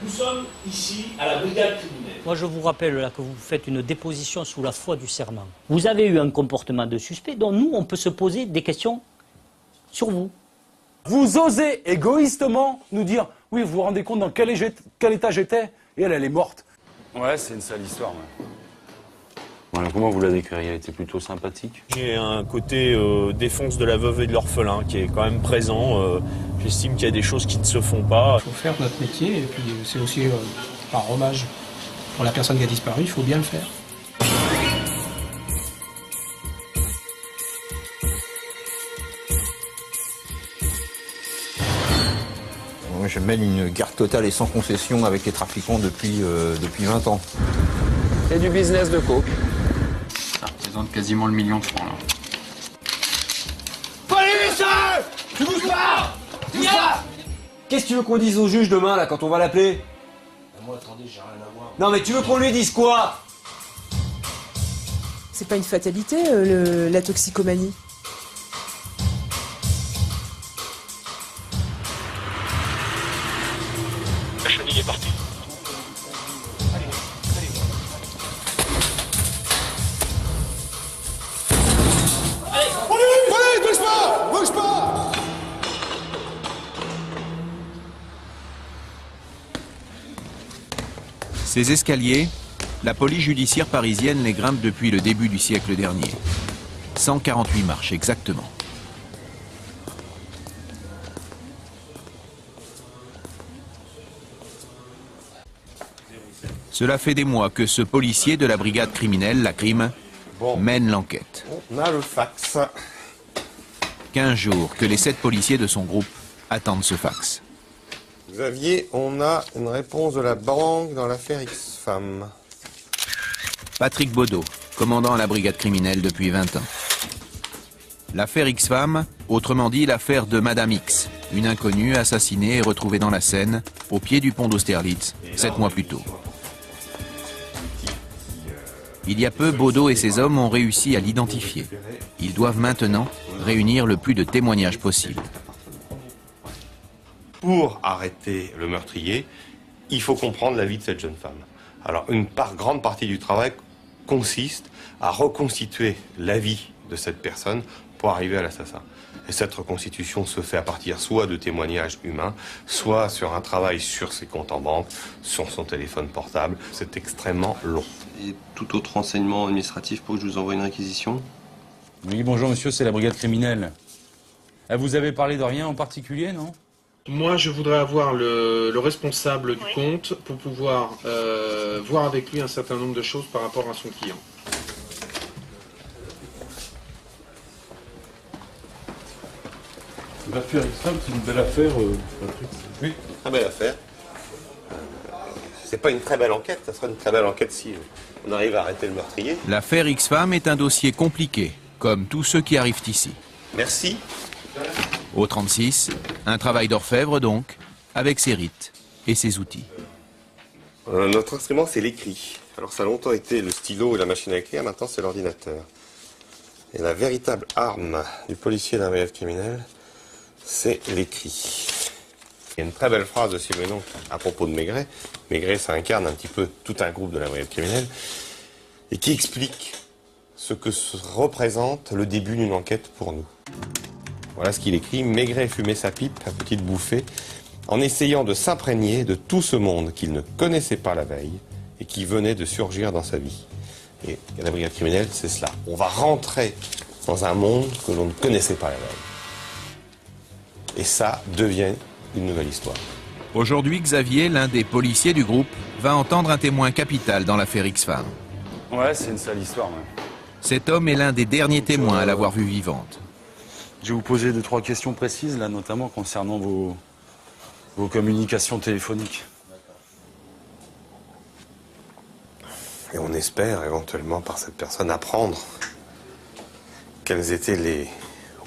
Nous sommes ici à la brigade criminelle. Moi, je vous rappelle là que vous faites une déposition sous la foi du serment. Vous avez eu un comportement de suspect dont nous, on peut se poser des questions sur vous. Vous osez égoïstement nous dire « Oui, vous vous rendez compte dans quel état j'étais ?» Et elle est morte. Ouais, c'est une sale histoire, ouais. Voilà, comment vous la décririez? Elle était plutôt sympathique. J'ai un côté défense de la veuve et de l'orphelin qui est quand même présent. J'estime qu'il y a des choses qui ne se font pas. Il faut faire notre métier et puis c'est aussi par hommage pour la personne qui a disparu, il faut bien le faire. Je mène une guerre totale et sans concession avec les trafiquants depuis 20 ans. Et du business de coke. Ça représente quasiment le million de francs là. Police! Tu bouges pas! Bouge pas! Qu'est-ce que tu veux qu'on dise au juge demain là quand on va l'appeler? Moi, attendez, j'ai rien à voir. Non mais tu veux qu'on lui dise quoi? C'est pas une fatalité, la toxicomanie. La chenille est partie. Bouge pas! Ces escaliers, la police judiciaire parisienne les grimpe depuis le début du siècle dernier. 148 marches exactement. Cela fait des mois que ce policier de la brigade criminelle, la crime, mène l'enquête. On a le fax. 15 jours que les 7 policiers de son groupe attendent ce fax. Xavier, on a une réponse de la banque dans l'affaire X-Femme. Patrick Baudot, commandant à la brigade criminelle depuis 20 ans. L'affaire X-Femme, autrement dit l'affaire de Madame X, une inconnue assassinée et retrouvée dans la Seine, au pied du pont d'Austerlitz, 7 mois plus tôt. Il y a peu, Baudot et ses hommes ont réussi à l'identifier. Ils doivent maintenant réunir le plus de témoignages possible. Pour arrêter le meurtrier, il faut comprendre la vie de cette jeune femme. Alors, grande partie du travail consiste à reconstituer la vie de cette personne pour arriver à l'assassin. Et cette reconstitution se fait à partir soit de témoignages humains, soit sur un travail sur ses comptes en banque, sur son téléphone portable. C'est extrêmement long. Et tout autre renseignement administratif pour que je vous envoie une réquisition? Oui, bonjour monsieur, c'est la brigade criminelle. Vous avez parlé de rien en particulier, non? Moi, je voudrais avoir le responsable du compte pour pouvoir voir avec lui un certain nombre de choses par rapport à son client. L'affaire X-Femme, c'est une belle affaire, Patrick. Oui, très belle affaire. C'est pas une très belle enquête, ça serait une très belle enquête si on arrive à arrêter le meurtrier. L'affaire X-Femme est un dossier compliqué, comme tous ceux qui arrivent ici. Merci. Au 36, un travail d'orfèvre donc, avec ses rites et ses outils. Notre instrument, c'est l'écrit. Alors ça a longtemps été le stylo et la machine à écrire, maintenant c'est l'ordinateur. Et la véritable arme du policier d'un brigade criminel, c'est l'écrit. Il y a une très belle phrase de Simenon à propos de Maigret. Maigret, ça incarne un petit peu tout un groupe de la brigade criminelle et qui explique ce que représente le début d'une enquête pour nous. Voilà ce qu'il écrit. Maigret fumait sa pipe à petites bouffées en essayant de s'imprégner de tout ce monde qu'il ne connaissait pas la veille et qui venait de surgir dans sa vie. Et la brigade criminelle, c'est cela. On va rentrer dans un monde que l'on ne connaissait pas la veille. Et ça devient une nouvelle histoire. Aujourd'hui, Xavier, l'un des policiers du groupe, va entendre un témoin capital dans l'affaire X-Femme. Ouais, c'est une sale histoire, ouais. Cet homme est l'un des derniers témoins à l'avoir vue vivante. Je vais vous poser 2-3 questions précises, là, notamment concernant vos communications téléphoniques. Et on espère éventuellement par cette personne apprendre quelles étaient les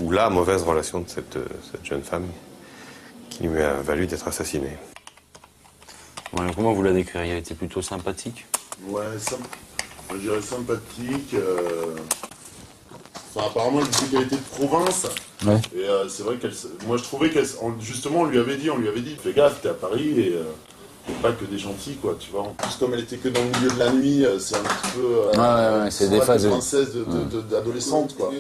ou la mauvaise relation de cette jeune femme qui lui a valu d'être assassinée. Ouais, comment vous la décririez? Elle était plutôt sympathique? Ouais, je dirais sympathique. Enfin, apparemment, elle disait qu'elle était de province. Ouais. Et c'est vrai moi je trouvais justement, on lui avait dit, fais gaffe, t'es à Paris et Pas que des gentils, quoi, tu vois. En plus, comme elle était que dans le milieu de la nuit, c'est un petit peu... ouais, c'est des phases... princesse d'adolescente, quoi.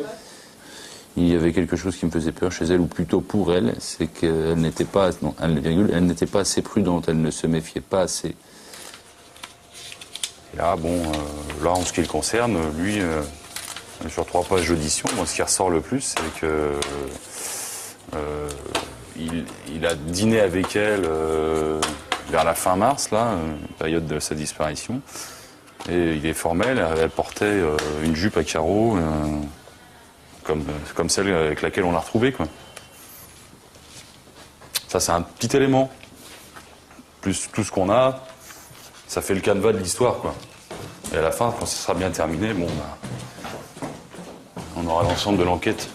Il y avait quelque chose qui me faisait peur chez elle, ou plutôt pour elle, c'est qu'elle n'était pas, non, elle n'était pas assez prudente, elle ne se méfiait pas assez. Et là, bon, là, en ce qui le concerne, lui, sur 3 pages d'audition, moi, ce qui ressort le plus, c'est que il a dîné avec elle vers la fin mars, là, période de sa disparition, et il est formel, elle portait une jupe à carreaux. Comme celle avec laquelle on l'a retrouvée, quoi. Ça, c'est un petit élément. Plus tout ce qu'on a, ça fait le canevas de l'histoire, quoi. Et à la fin, quand ce sera bien terminé, bon, on aura l'ensemble de l'enquête.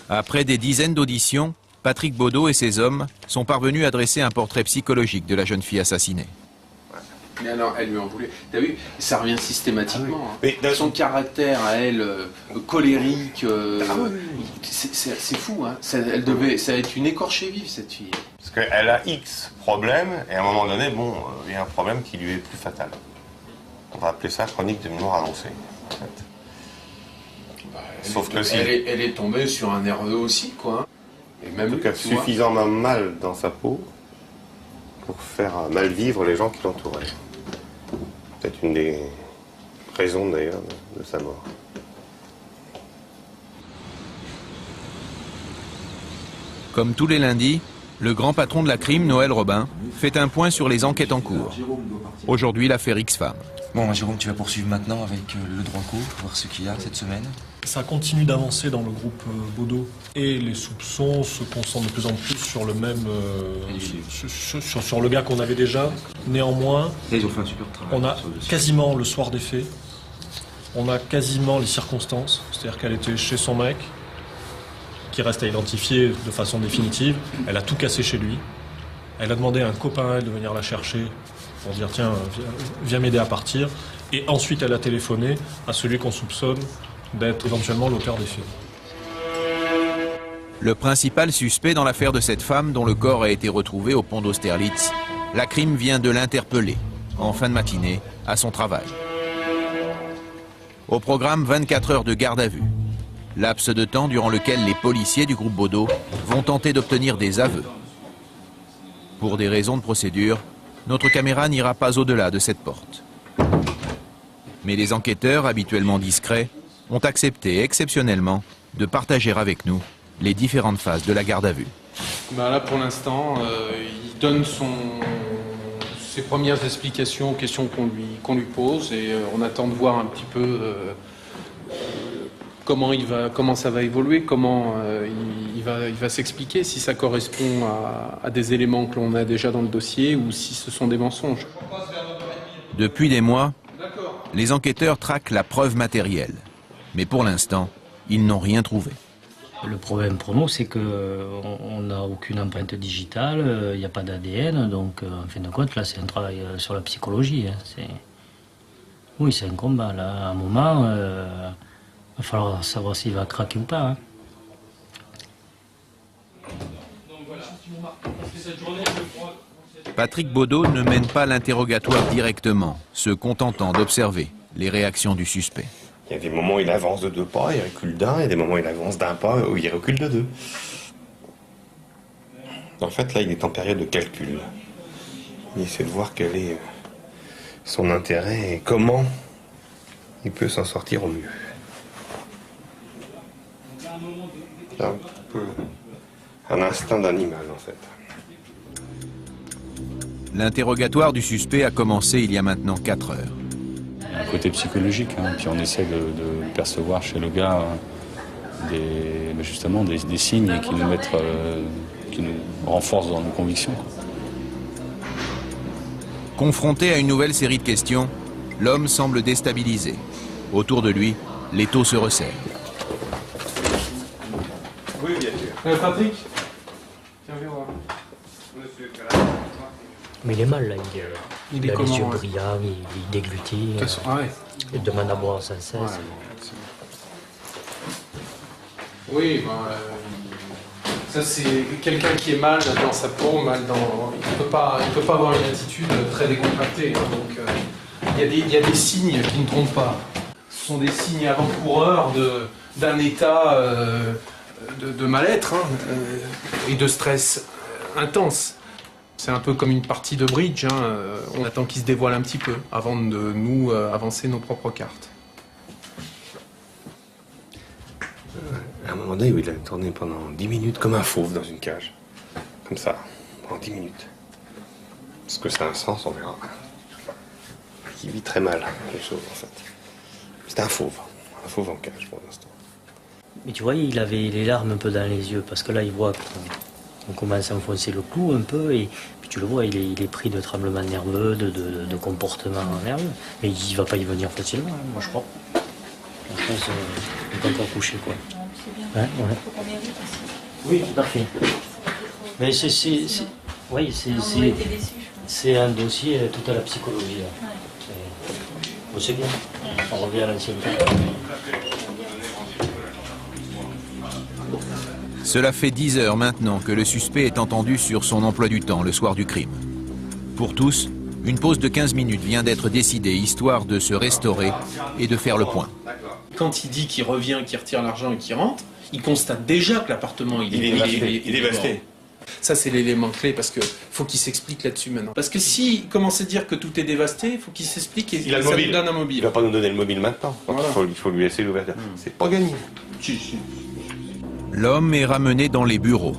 Après des dizaines d'auditions, Patrick Baudot et ses hommes sont parvenus à dresser un portrait psychologique de la jeune fille assassinée. Mais alors, elle lui en voulait. T'as vu, ça revient systématiquement. Hein. Mais son caractère à elle, colérique, c'est fou. Hein. Ça va être une écorchée vive, cette fille. Parce qu'elle a X problèmes, et à un moment donné, bon, il y a un problème qui lui est plus fatal. On va appeler ça chronique de mémoire annoncée, en fait. Sauf que si... elle est tombée sur un nerveux aussi, quoi. Et même en tout cas, suffisamment mal dans sa peau pour faire mal vivre les gens qui l'entouraient. Peut-être une des raisons d'ailleurs de sa mort. Comme tous les lundis, le grand patron de la crime, Noël Robin, fait un point sur les enquêtes en cours. Aujourd'hui, l'affaire X-Femme. Bon, Jérôme, tu vas poursuivre maintenant avec le droit en cours, voir ce qu'il y a cette semaine. Ça continue d'avancer dans le groupe Baudot et les soupçons se concentrent de plus en plus sur le même, sur le gars qu'on avait déjà. Néanmoins, ils ont fait un super travail, on a quasiment le soir des faits, on a quasiment les circonstances, c'est-à-dire qu'elle était chez son mec, qui reste à identifier de façon définitive. Elle a tout cassé chez lui. Elle a demandé à un copain à elle de venir la chercher pour dire tiens, viens m'aider à partir. Et ensuite, elle a téléphoné à celui qu'on soupçonne d'être éventuellement l'auteur des faits. Le principal suspect dans l'affaire de cette femme dont le corps a été retrouvé au pont d'Austerlitz, la crime vient de l'interpeller, en fin de matinée, à son travail. Au programme, 24 heures de garde à vue. Laps de temps durant lequel les policiers du groupe Baudot vont tenter d'obtenir des aveux. Pour des raisons de procédure, notre caméra n'ira pas au-delà de cette porte. Mais les enquêteurs, habituellement discrets, ont accepté exceptionnellement de partager avec nous les différentes phases de la garde à vue. Ben là, pour l'instant, il donne ses premières explications aux questions qu'on lui pose et on attend de voir un petit peu comment ça va évoluer, comment il va s'expliquer, si ça correspond à des éléments que l'on a déjà dans le dossier ou si ce sont des mensonges. Depuis des mois, les enquêteurs traquent la preuve matérielle. Mais pour l'instant, ils n'ont rien trouvé. Le problème pour nous, c'est qu'on n'a aucune empreinte digitale, il n'y a pas d'ADN, donc en fin de compte, là, c'est un travail sur la psychologie. Hein. Oui, c'est un combat. Là, à un moment, il va falloir savoir s'il va craquer ou pas. Hein. Patrick Baudot ne mène pas l'interrogatoire directement, se contentant d'observer les réactions du suspect. Il y a des moments où il avance de 2 pas, il recule d'1, et des moments où il avance d'1 pas, où il recule de 2. En fait, là, il est en période de calcul. Il essaie de voir quel est son intérêt et comment il peut s'en sortir au mieux. Un instinct d'animal, en fait. L'interrogatoire du suspect a commencé il y a maintenant 4 heures. Un côté psychologique, hein, puis on essaie de percevoir chez le gars justement des signes qui nous renforcent dans nos convictions. Confronté à une nouvelle série de questions, l'homme semble déstabilisé. Autour de lui, l'étau se resserre. Oui, bien sûr. Patrick, tiens, viens voir. Mais il est mal, là. Il a les yeux hein brillants, il déglutit. Ouais. Il demande à boire sans cesse. Oui, Ça, c'est quelqu'un qui est mal dans sa peau, mal dans... Il peut pas avoir une attitude très décontractée. Hein, donc, il y a des signes qui ne trompent pas. Ce sont des signes avant-coureurs d'un état de mal-être et de stress intense. C'est un peu comme une partie de bridge. Hein, on attend qu'il se dévoile un petit peu avant de nous avancer nos propres cartes. À un moment donné, il a tourné pendant 10 minutes comme un fauve dans une cage. Comme ça, pendant 10 minutes. Est-ce que ça a un sens, on verra. Il vit très mal, les choses, en fait. C'est un fauve en cage pour l'instant. Mais tu vois, il avait les larmes un peu dans les yeux, parce que là, il voit qu'on commence à enfoncer le clou un peu, et puis tu le vois, il est pris de tremblements nerveux, de comportements nerveux, mais il ne va pas y venir facilement, hein, moi je crois. Je pense qu'il n'est pas encore couché, quoi. Hein, ouais. Oui, tout à fait. Mais c'est un dossier tout à la psychologie. Là. C'est bien, on revient à l'ancienne temps. Cela fait 10 heures maintenant que le suspect est entendu sur son emploi du temps le soir du crime. Pour tous, une pause de 15 minutes vient d'être décidée, histoire de se restaurer et de faire le point. Quand il dit qu'il revient, qu'il retire l'argent et qu'il rentre, il constate déjà que l'appartement il est dévasté. Ça, c'est l'élément clé, parce qu'il faut qu'il s'explique là-dessus maintenant. Parce que s'il commence à dire que tout est dévasté, il faut qu'il s'explique et il a le ça mobile. nous donne un mobile. Il ne va pas nous donner le mobile maintenant. Voilà. Il faut lui laisser l'ouverture. C'est pas gagné. L'homme est ramené dans les bureaux.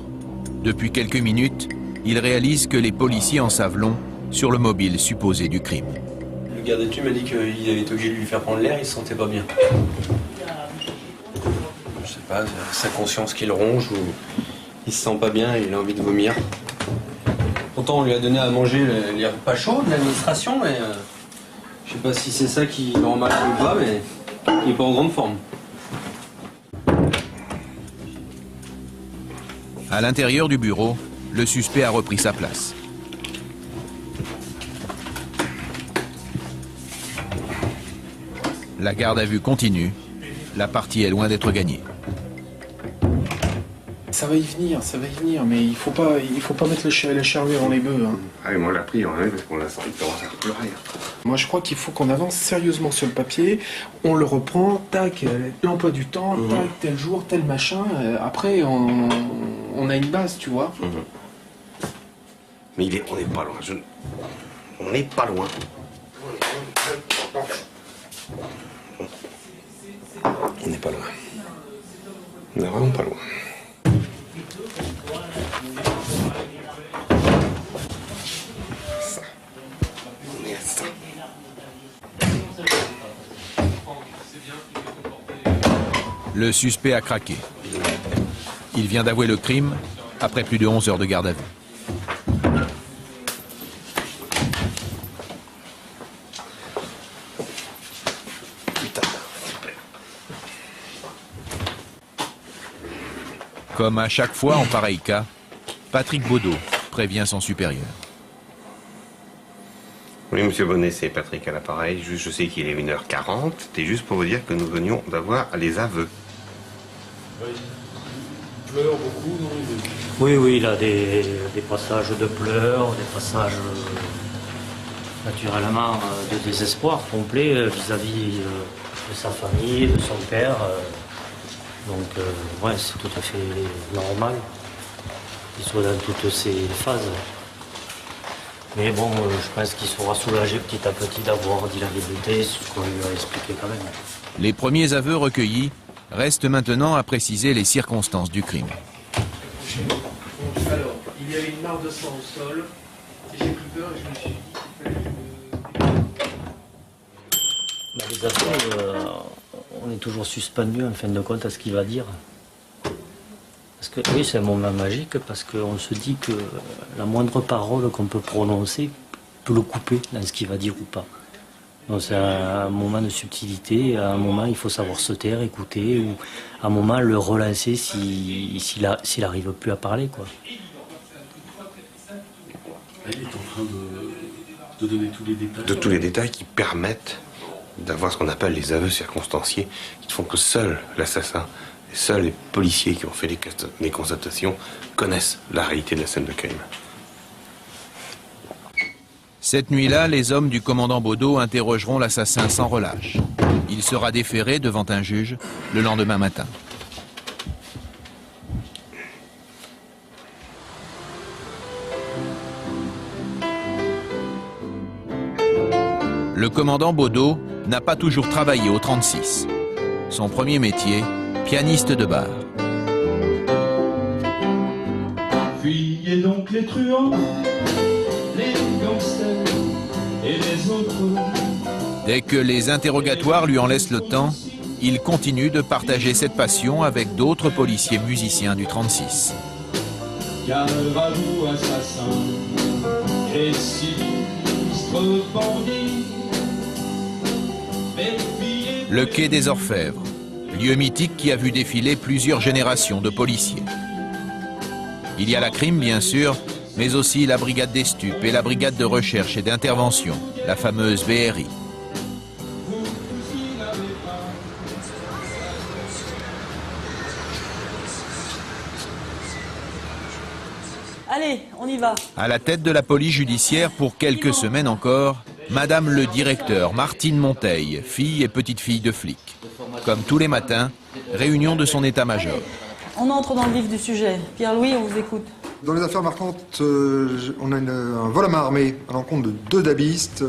Depuis quelques minutes, il réalise que les policiers en savent long sur le mobile supposé du crime. Le garde à vue m'a dit qu'il avait été obligé de lui faire prendre l'air, il se sentait pas bien. Je sais pas, sa conscience qui le ronge ou il se sent pas bien et il a envie de vomir. Pourtant on lui a donné à manger les repas chauds de l'administration, mais je sais pas si c'est ça qui le rend malade ou pas, mais il est pas en grande forme. À l'intérieur du bureau, le suspect a repris sa place. La garde à vue continue. La partie est loin d'être gagnée. Ça va y venir, mais il faut pas mettre la charrue avant les bœufs. Hein. Ah, et moi, on l'a pris, parce qu'on l'a senti, il commence à pleurer. Moi, je crois qu'il faut qu'on avance sérieusement sur le papier. On le reprend, tac, l'emploi du temps, tac, tel jour, tel machin. Après, on a une base, tu vois. Mais on n'est pas loin. On n'est pas loin. On n'est pas loin. On n'est vraiment pas loin. Ça. On est à ça. Le suspect a craqué. Il vient d'avouer le crime après plus de 11 heures de garde à vue. Comme à chaque fois en pareil cas, Patrick Baudot prévient son supérieur. Oui, monsieur Bonnet, c'est Patrick à l'appareil. Je sais qu'il est 1h40. C'était juste pour vous dire que nous venions d'avoir les aveux. Il pleure beaucoup, non? Oui, il a des passages de pleurs, des passages naturellement de désespoir complet vis-à-vis de sa famille, de son père. Donc, ouais, c'est tout à fait normal qu'il soit dans toutes ces phases. Mais bon, je pense qu'il sera soulagé petit à petit d'avoir dit la vérité, ce qu'on lui a expliqué quand même. Les premiers aveux recueillis restent maintenant à préciser les circonstances du crime. Alors, il y avait une mare de sang au sol, et j'ai pris peur et je me suis dit... Les aveux, on est toujours suspendu en fin de compte à ce qu'il va dire. Parce que oui, c'est un moment magique parce qu'on se dit que la moindre parole qu'on peut prononcer peut le couper dans ce qu'il va dire ou pas. Donc c'est un moment de subtilité, à un moment il faut savoir se taire, écouter, ou à un moment le relancer s'il n'arrive plus à parler, quoi. Elle est en train de donner tous les détails. De tous les détails qui permettent d'avoir ce qu'on appelle les aveux circonstanciés, qui ne font que seul l'assassin est Seuls les policiers qui ont fait les constatations connaissent la réalité de la scène de crime. Cette nuit-là, les hommes du commandant Baudot interrogeront l'assassin sans relâche. Il sera déféré devant un juge le lendemain matin. Le commandant Baudot n'a pas toujours travaillé au 36. Son premier métier, pianiste de bar. Fuyez donc les truands, les gangsters et les autres. Dès que les interrogatoires lui en laissent le temps, il continue de partager cette passion avec d'autres policiers musiciens du 36. Car à vous, assassins et sinistres bandits. Le quai des Orfèvres, lieu mythique qui a vu défiler plusieurs générations de policiers. Il y a la crime, bien sûr, mais aussi la brigade des stupes et la brigade de recherche et d'intervention, la fameuse BRI. Allez, on y va. À la tête de la police judiciaire pour quelques semaines encore, Madame le directeur Martine Monteil, fille et petite-fille de flic. Comme tous les matins, réunion de son état-major. On entre dans le vif du sujet. Pierre-Louis, on vous écoute. Dans les affaires marquantes, on a un vol à main armée à l'encontre de 2 dabistes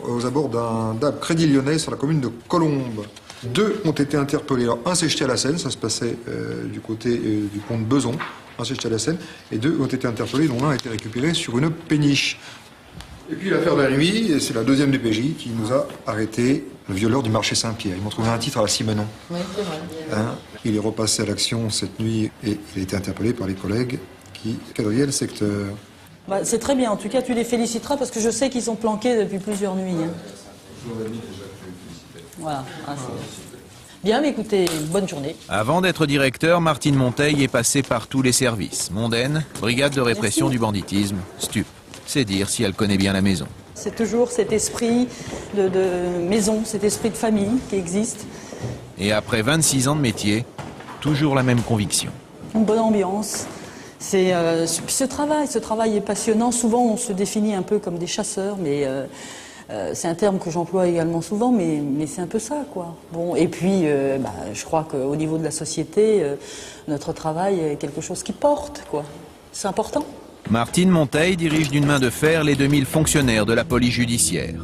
aux abords d'un DAB Crédit Lyonnais sur la commune de Colombes. 2 ont été interpellés. Alors, un s'est jeté à la Seine, ça se passait du côté du pont de Beson. Un s'est jeté à la Seine, et 2 ont été interpellés, dont l'un a été récupéré sur une péniche. Et puis l'affaire de la nuit, c'est la 2e DPJ qui nous a arrêté le violeur du marché Saint-Pierre. Ils m'ont trouvé un titre à la Simenon. Oui, c'est vrai. Il est repassé à l'action cette nuit et il a été interpellé par les collègues qui quadrillaient le secteur. Bah, c'est très bien, en tout cas tu les féliciteras parce que je sais qu'ils sont planqués depuis plusieurs nuits. Voilà. Bien, mais écoutez, bonne journée. Avant d'être directeur, Martine Monteil est passée par tous les services. Mondaine, brigade de répression du banditisme, stup. C'est dire si elle connaît bien la maison. C'est toujours cet esprit de maison, cet esprit de famille qui existe. Et après 26 ans de métier, toujours la même conviction. Une bonne ambiance. Ce travail est passionnant. Souvent, on se définit un peu comme des chasseurs, mais c'est un terme que j'emploie également souvent, mais c'est un peu ça, quoi. Bon, et puis, je crois qu'au niveau de la société, notre travail est quelque chose qui porte, quoi. C'est important. Martine Monteil dirige d'une main de fer les 2000 fonctionnaires de la police judiciaire.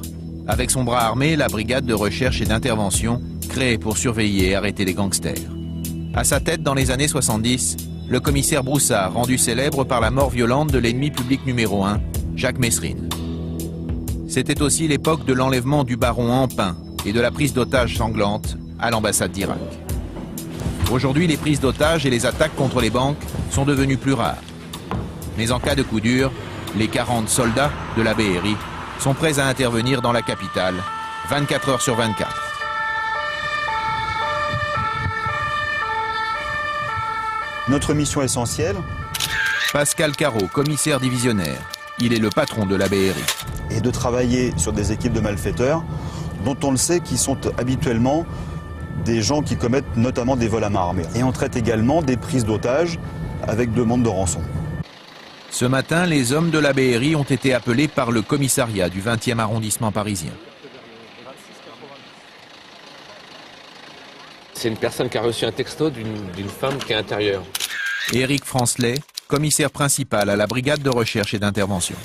Avec son bras armé, la brigade de recherche et d'intervention, créée pour surveiller et arrêter les gangsters. À sa tête, dans les années 70, le commissaire Broussard, rendu célèbre par la mort violente de l'ennemi public numéro 1, Jacques Messrine. C'était aussi l'époque de l'enlèvement du baron Ampin et de la prise d'otages sanglante à l'ambassade d'Irak. Aujourd'hui, les prises d'otages et les attaques contre les banques sont devenues plus rares. Mais en cas de coup dur, les 40 soldats de la BRI sont prêts à intervenir dans la capitale, 24 heures sur 24. Notre mission essentielle. Pascal Carreau, commissaire divisionnaire. Il est le patron de la BRI. Et de travailler sur des équipes de malfaiteurs dont on le sait qui sont habituellement des gens qui commettent notamment des vols à main armée. Et on traite également des prises d'otages avec demande de rançon. Ce matin, les hommes de la BRI ont été appelés par le commissariat du 20e arrondissement parisien. C'est une personne qui a reçu un texto d'une femme qui est intérieure. Éric Francelet, commissaire principal à la brigade de recherche et d'intervention.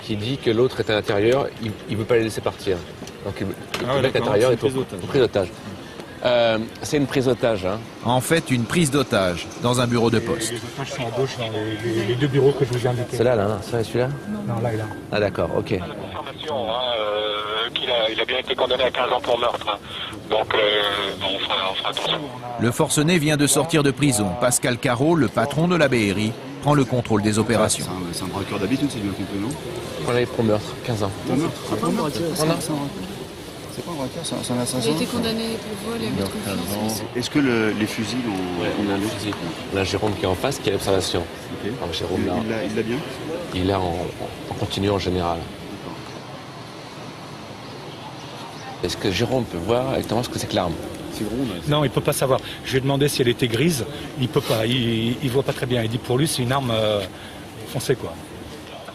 Qui dit que l'autre est à l'intérieur, il ne veut pas les laisser partir. Donc le mec intérieur est en prise d'otage. C'est une prise d'otage. Hein. En fait, une prise d'otage dans un bureau de poste. Les otages sont à gauche dans les 2 bureaux que je vous ai indiqués. C'est là, celui-là Non, là et là. Ah d'accord, ok. Il a bien été condamné à 15 ans pour meurtre. Donc on fera attention. Le forcené vient de sortir de prison. Pascal Carreau, le patron de la BRI, prend le contrôle des opérations. C'est un braqueur d'habitude, c'est bien compris, non? Condamné pour meurtre, 15 ans. Pour meurtre? C'est pas un braqueur, c'est pas un braqueur, c'est un assassin. Il a été condamné pour vol et abus de confiance. Est-ce que les fusils on a un fusil. On a Jérôme qui est en face, qui a l'observation. Okay. Alors, Jérôme, là, il l'a bien? Il l'a en continu en général. Est-ce que Jérôme peut voir exactement ce que c'est que l'arme? partie ronde. Non, il peut pas savoir. Je lui ai demandé si elle était grise. Il peut pas. Il voit pas très bien. Il dit pour lui c'est une arme foncée quoi.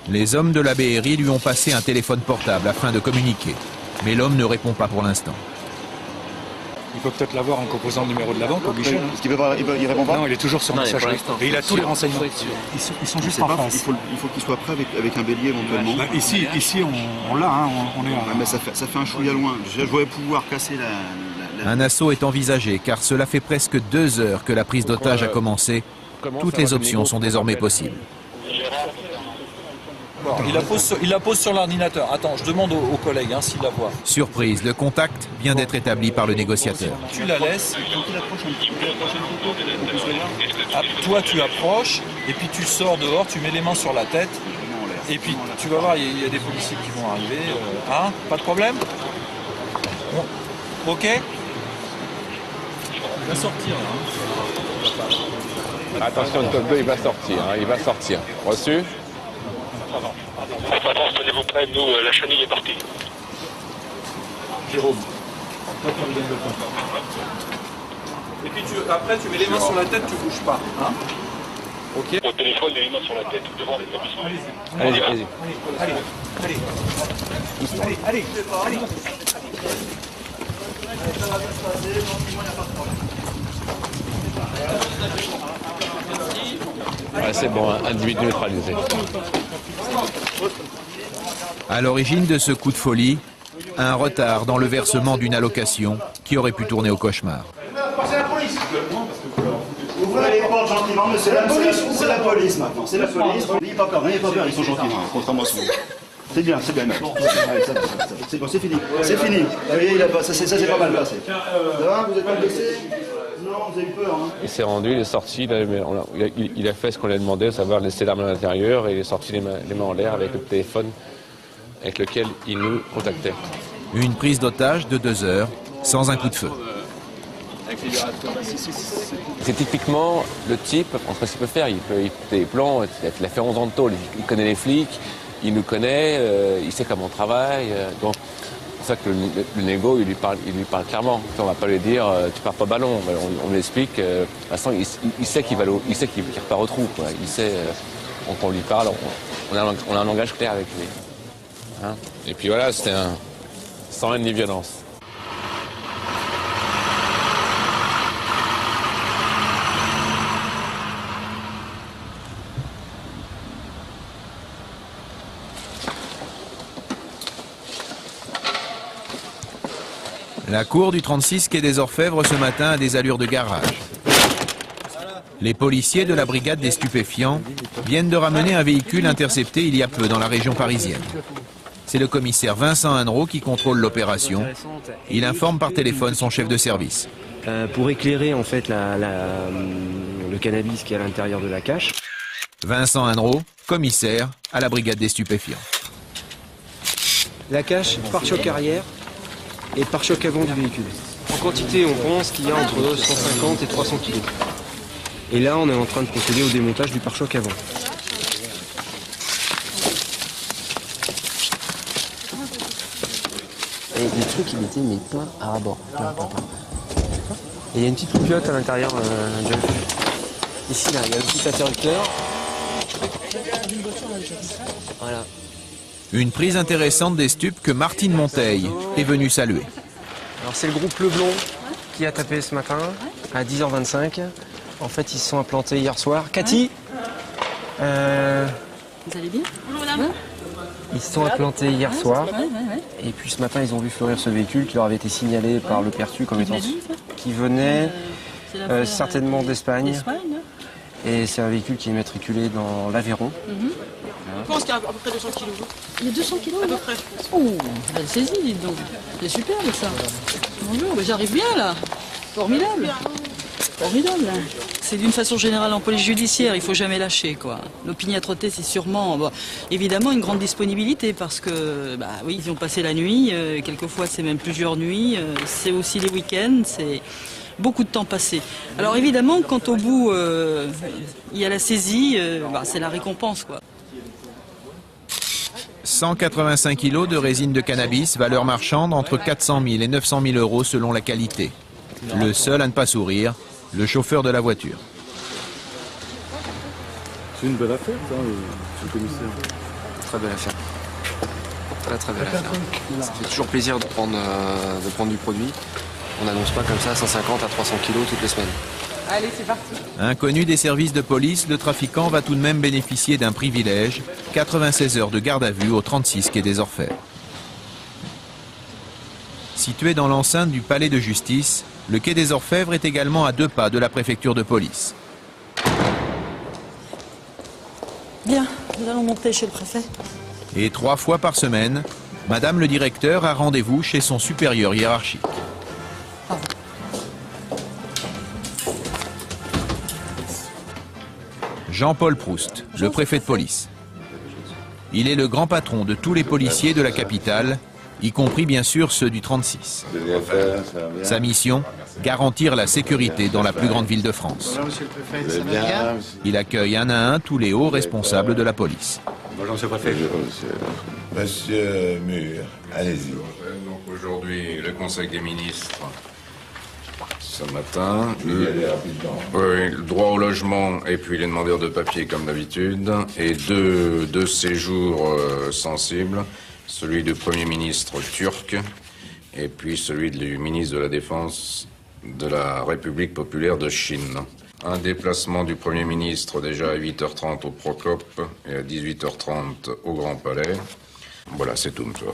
Les hommes de la BRI lui ont passé un téléphone portable afin de communiquer. Mais l'homme ne répond pas pour l'instant. Il peut peut-être l'avoir en composant le numéro de la banque au guichet. Parce qu'il répond pas. Non, il est toujours sur messagerie. Et il a tous les renseignements. Ils sont juste en face. Il faut qu'il soit prêt avec un bélier éventuellement. Bah, ici on l'a. Hein, on est. Mais ça fait un chouïa loin. Je voudrais pouvoir casser la... Un assaut est envisagé car cela fait presque 2 heures que la prise d'otage a commencé. Toutes les options sont désormais possibles. Bon, il la pose sur l'ordinateur. Attends, je demande aux collègues s'ils la voient. Surprise, le contact vient d'être établi par le négociateur. Tu la laisses. Toi, tu approches, et puis tu sors dehors, tu mets les mains sur la tête, et puis tu vas voir, il y a des policiers qui vont arriver. Pas de problème? Bon. Ok? Il va sortir. Attention, le top 2, il va sortir. Il va sortir. Reçu? Patron, tenez-vous prêts, nous, la chenille est partie. Jérôme. Et puis après, tu mets les mains sur la tête, tu bouges pas. Ok. Au téléphone, les mains sur la tête, devant l'établissement. Allez. Ouais, c'est bon, un individu neutralisé. À l'origine de ce coup de folie, un retard dans le versement d'une allocation qui aurait pu tourner au cauchemar. C'est la police. Ouvrez les portes gentiment, mais c'est la police maintenant. C'est la police. N'ayez pas peur, ils sont gentils, contrairement à ce que c'est bien. C'est bon, c'est fini. C'est fini. Ça s'est pas mal passé. Ça va, vous êtes pas blessé? Non, vous avez eu peur. Il s'est rendu, il est sorti, il a fait ce qu'on lui a demandé, à savoir laisser l'arme à l'intérieur, et il est sorti les mains en l'air avec le téléphone avec lequel il nous contactait. Une prise d'otage de 2 heures, sans un coup de feu. C'est typiquement le type, en ce qu'il peut faire, il fait des plans, il a fait 11 ans de tôle, il connaît les flics, il nous connaît, il sait comment on travaille, donc c'est pour ça que le négo, il lui parle clairement. On va pas lui dire tu pars pas ballon. On lui explique. De toute façon, il sait qu'il repart au trou. Quoi. Il sait. On lui parle. On a un langage clair avec lui. Et puis voilà, c'était sans haine ni violence. La cour du 36 quai des Orfèvres ce matin a des allures de garage. Les policiers de la brigade des stupéfiants viennent de ramener un véhicule intercepté il y a peu dans la région parisienne. C'est le commissaire Vincent Hannereau qui contrôle l'opération. Il informe par téléphone son chef de service. Pour éclairer en fait le cannabis qui est à l'intérieur de la cache. Vincent Hannereau, commissaire à la brigade des stupéfiants. La cache, pare-choc arrière et pare-choc avant du véhicule. En quantité, on pense qu'il y a entre 150 et 300 kg. Et là, on est en train de procéder au démontage du pare-choc avant. Et le truc, il était mais plein à bord. Plein. Et il y a une petite loupiote à l'intérieur, John. Ici, là, il y a le petit interrupteur. Voilà. Une prise intéressante des stupes que Martine Monteil est venue saluer. Alors c'est le groupe Leblon qui a tapé ce matin à 10h25. En fait, ils se sont implantés hier soir. Cathy Vous allez bien? Bonjour madame. Ils se sont implantés hier soir. Et puis ce matin, ils ont vu fleurir ce véhicule qui leur avait été signalé par le perçu comme étant qui venait certainement d'Espagne. Et c'est un véhicule qui est matriculé dans l'Aveyron. Je pense qu'il y a à peu près 200 kilos. Il y a 200 kilos à peu près. Oh, belle saisie, dis donc. C'est superbe ça. Bonjour, mais j'arrive bien là. Formidable. Formidable. C'est d'une façon générale en police judiciaire, il faut jamais lâcher quoi. L'opiniâtreté, c'est sûrement, évidemment, une grande disponibilité parce que, oui, ils ont passé la nuit. Quelquefois, c'est même plusieurs nuits. C'est aussi les week-ends. C'est beaucoup de temps passé. Alors évidemment, quand au bout, il y a la saisie, c'est la récompense quoi. 185 kilos de résine de cannabis, valeur marchande entre 400 000 et 900 000 euros selon la qualité. Le seul à ne pas sourire, le chauffeur de la voiture. C'est une belle affaire, ça, monsieur le commissaire. Très belle affaire. Très belle affaire. Ça fait toujours plaisir de prendre du produit. On n'annonce pas comme ça 150 à 300 kilos toutes les semaines. Allez, c'est parti. Inconnu des services de police, le trafiquant va tout de même bénéficier d'un privilège, 96 heures de garde à vue au 36 quai des Orfèvres. Situé dans l'enceinte du palais de justice, le quai des Orfèvres est également à 2 pas de la préfecture de police. Bien, nous allons monter chez le préfet. Et 3 fois par semaine, Madame le directeur a rendez-vous chez son supérieur hiérarchique. Jean-Paul Proust, le préfet de police. Il est le grand patron de tous les policiers de la capitale, y compris bien sûr ceux du 36. Sa mission, garantir la sécurité dans la plus grande ville de France. Bonjour monsieur le préfet, ça va bien ? Il accueille un à un tous les hauts responsables de la police. Bonjour monsieur le préfet. Monsieur Mur, allez-y. Donc aujourd'hui, le Conseil des ministres, ce matin, le droit au logement et puis les demandeurs de papier comme d'habitude, et deux séjours sensibles, celui du Premier ministre turc et puis celui du ministre de la Défense de la République populaire de Chine. Un déplacement du Premier ministre déjà à 8h30 au Procope et à 18h30 au Grand Palais. Voilà, c'est tout, monsieur.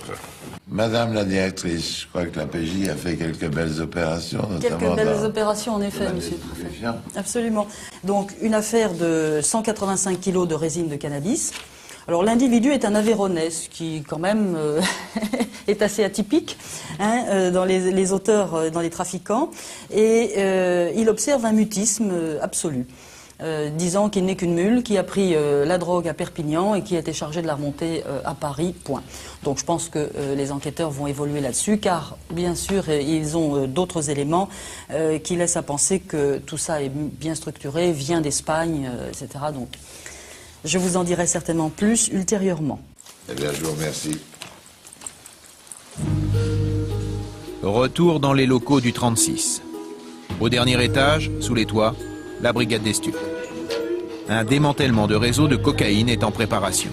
Madame la directrice, je crois que la PJ a fait quelques belles opérations, notamment Quelques belles opérations, en effet, monsieur le préfet. Absolument. Donc, une affaire de 185 kilos de résine de cannabis. Alors, l'individu est un Aveyronais, ce qui, quand même, est assez atypique dans les auteurs, dans les trafiquants. Et il observe un mutisme absolu. Disant qu'il n'est qu'une mule, qui a pris la drogue à Perpignan et qui a été chargé de la remonter à Paris, point. Donc je pense que les enquêteurs vont évoluer là-dessus, car bien sûr ils ont d'autres éléments qui laissent à penser que tout ça est bien structuré, vient d'Espagne, etc. Donc je vous en dirai certainement plus ultérieurement. Eh bien, je vous remercie. Retour dans les locaux du 36. Au dernier étage, sous les toits, la brigade des stupes. Un démantèlement de réseau de cocaïne est en préparation.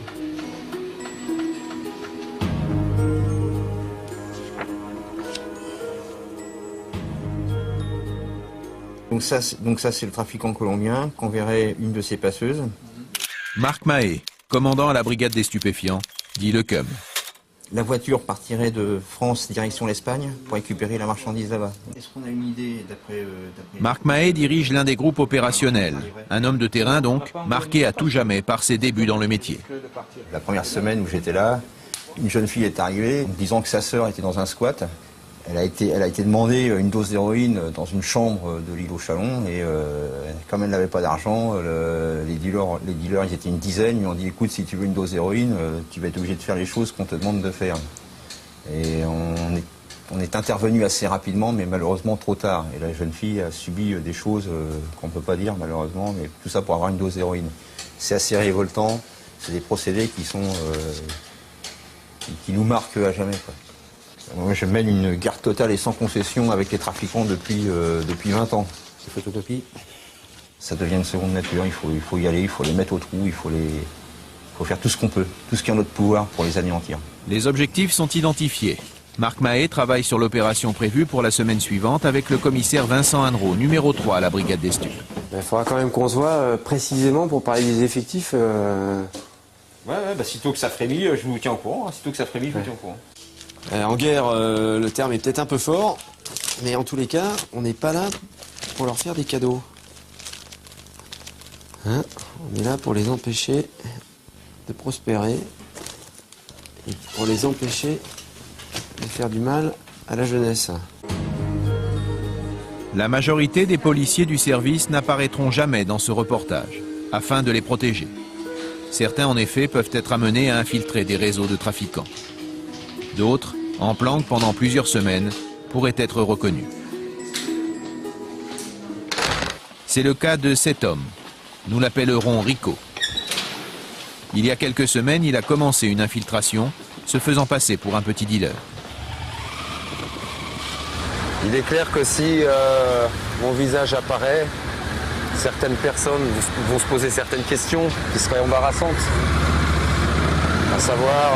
Donc ça c'est le trafiquant colombien qu'on verrait une de ses passeuses. Marc Mahé, commandant à la brigade des stupéfiants, dit le CUM. La voiture partirait de France direction l'Espagne pour récupérer la marchandise là-bas. Est-ce qu'on a une idée d'après... Marc Mahé dirige l'un des groupes opérationnels. Un homme de terrain donc, marqué à tout jamais par ses débuts dans le métier. La première semaine où j'étais là, une jeune fille est arrivée disant que sa sœur était dans un squat. Elle a été demandée une dose d'héroïne dans une chambre de l'île aux Chalons et comme elle n'avait pas d'argent, les dealers ils étaient une dizaine, ils lui ont dit écoute, si tu veux une dose d'héroïne, tu vas être obligé de faire les choses qu'on te demande de faire. Et on est intervenu assez rapidement, mais malheureusement trop tard. Et la jeune fille a subi des choses qu'on ne peut pas dire malheureusement, mais tout ça pour avoir une dose d'héroïne. C'est assez révoltant, c'est des procédés qui nous marquent à jamais, quoi. Moi, je mène une guerre totale et sans concession avec les trafiquants depuis 20 ans. Ces photocopies, ça devient une seconde nature. Il faut y aller, il faut les mettre au trou, il faut faire tout ce qu'on peut, tout ce qui est en notre pouvoir pour les anéantir. Les objectifs sont identifiés. Marc Mahé travaille sur l'opération prévue pour la semaine suivante avec le commissaire Vincent Hannereau, numéro 3 à la brigade des stupes. Il faudra quand même qu'on se voit précisément pour parler des effectifs. Sitôt que ça frémit, je vous tiens au courant. Sitôt que ça frémit, je vous tiens au courant. En guerre, le terme est peut-être un peu fort, mais en tous les cas, on n'est pas là pour leur faire des cadeaux. On est là pour les empêcher de prospérer et pour les empêcher de faire du mal à la jeunesse. La majorité des policiers du service n'apparaîtront jamais dans ce reportage, afin de les protéger. Certains, en effet, peuvent être amenés à infiltrer des réseaux de trafiquants. D'autres, en planque pendant plusieurs semaines, pourraient être reconnus. C'est le cas de cet homme. Nous l'appellerons Rico. Il y a quelques semaines, il a commencé une infiltration, se faisant passer pour un petit dealer. Il est clair que si mon visage apparaît, certaines personnes vont se poser certaines questions qui seraient embarrassantes. À savoir...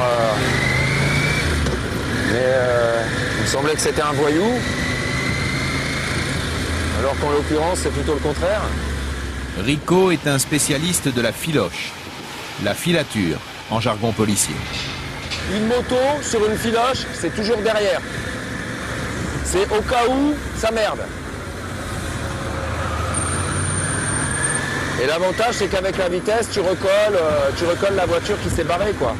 il me semblait que c'était un voyou, alors qu'en l'occurrence, c'est plutôt le contraire. Rico est un spécialiste de la filoche, la filature en jargon policier. Une moto sur une filoche, c'est toujours derrière. C'est au cas où ça merde. Et l'avantage, c'est qu'avec la vitesse, tu recolles la voiture qui s'est barrée, quoi.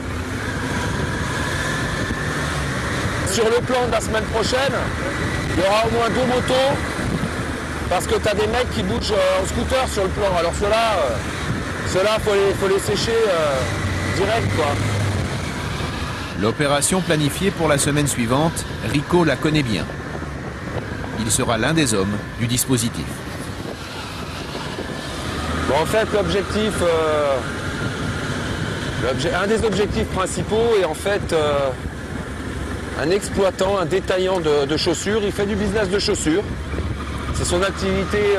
Sur le plan de la semaine prochaine, il y aura au moins 2 motos, parce que tu as des mecs qui bougent en scooter sur le plan. Alors ceux-là, faut les sécher direct, quoi. L'opération planifiée pour la semaine suivante, Rico la connaît bien. Il sera l'un des hommes du dispositif. Bon, en fait, un des objectifs principaux est en fait un exploitant, un détaillant de chaussures. Il fait du business de chaussures. C'est son activité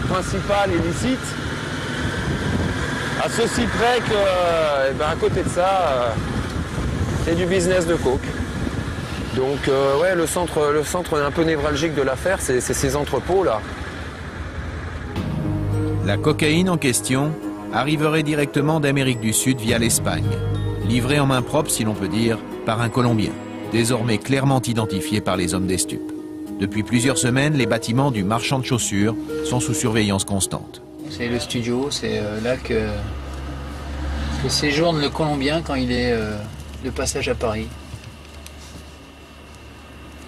principale et licite. À ceci près que, à côté de ça, c'est du business de coke. Donc, ouais, le centre un peu névralgique de l'affaire, c'est ces entrepôts-là. La cocaïne en question arriverait directement d'Amérique du Sud via l'Espagne, livrée en main propre, si l'on peut dire, par un Colombien, désormais clairement identifié par les hommes des stupes. Depuis plusieurs semaines, les bâtiments du marchand de chaussures sont sous surveillance constante. C'est le studio, c'est là que séjourne le Colombien quand il est de passage à Paris.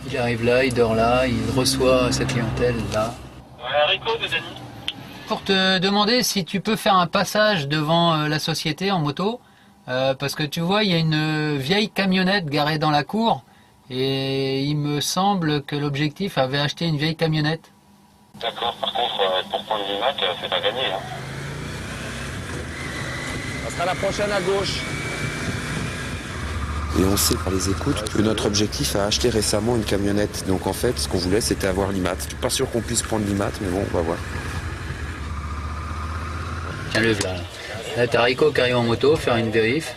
Il arrive là, il dort là, il reçoit sa clientèle là. Rico de Denis. Pour te demander si tu peux faire un passage devant la société en moto, parce que tu vois, il y a une vieille camionnette garée dans la cour, et il me semble que l'objectif avait acheté une vieille camionnette. D'accord, par contre, pour prendre l'IMAC, c'est pas gagné. Hein. Ça sera la prochaine à gauche. Et on sait par les écoutes que notre objectif a acheté récemment une camionnette. Donc en fait, ce qu'on voulait, c'était avoir l'IMAT. Je suis pas sûr qu'on puisse prendre l'IMAT, mais bon, on va voir. Tiens, le voilà. Là, t'as Rico qui arrive en moto, faire une vérif.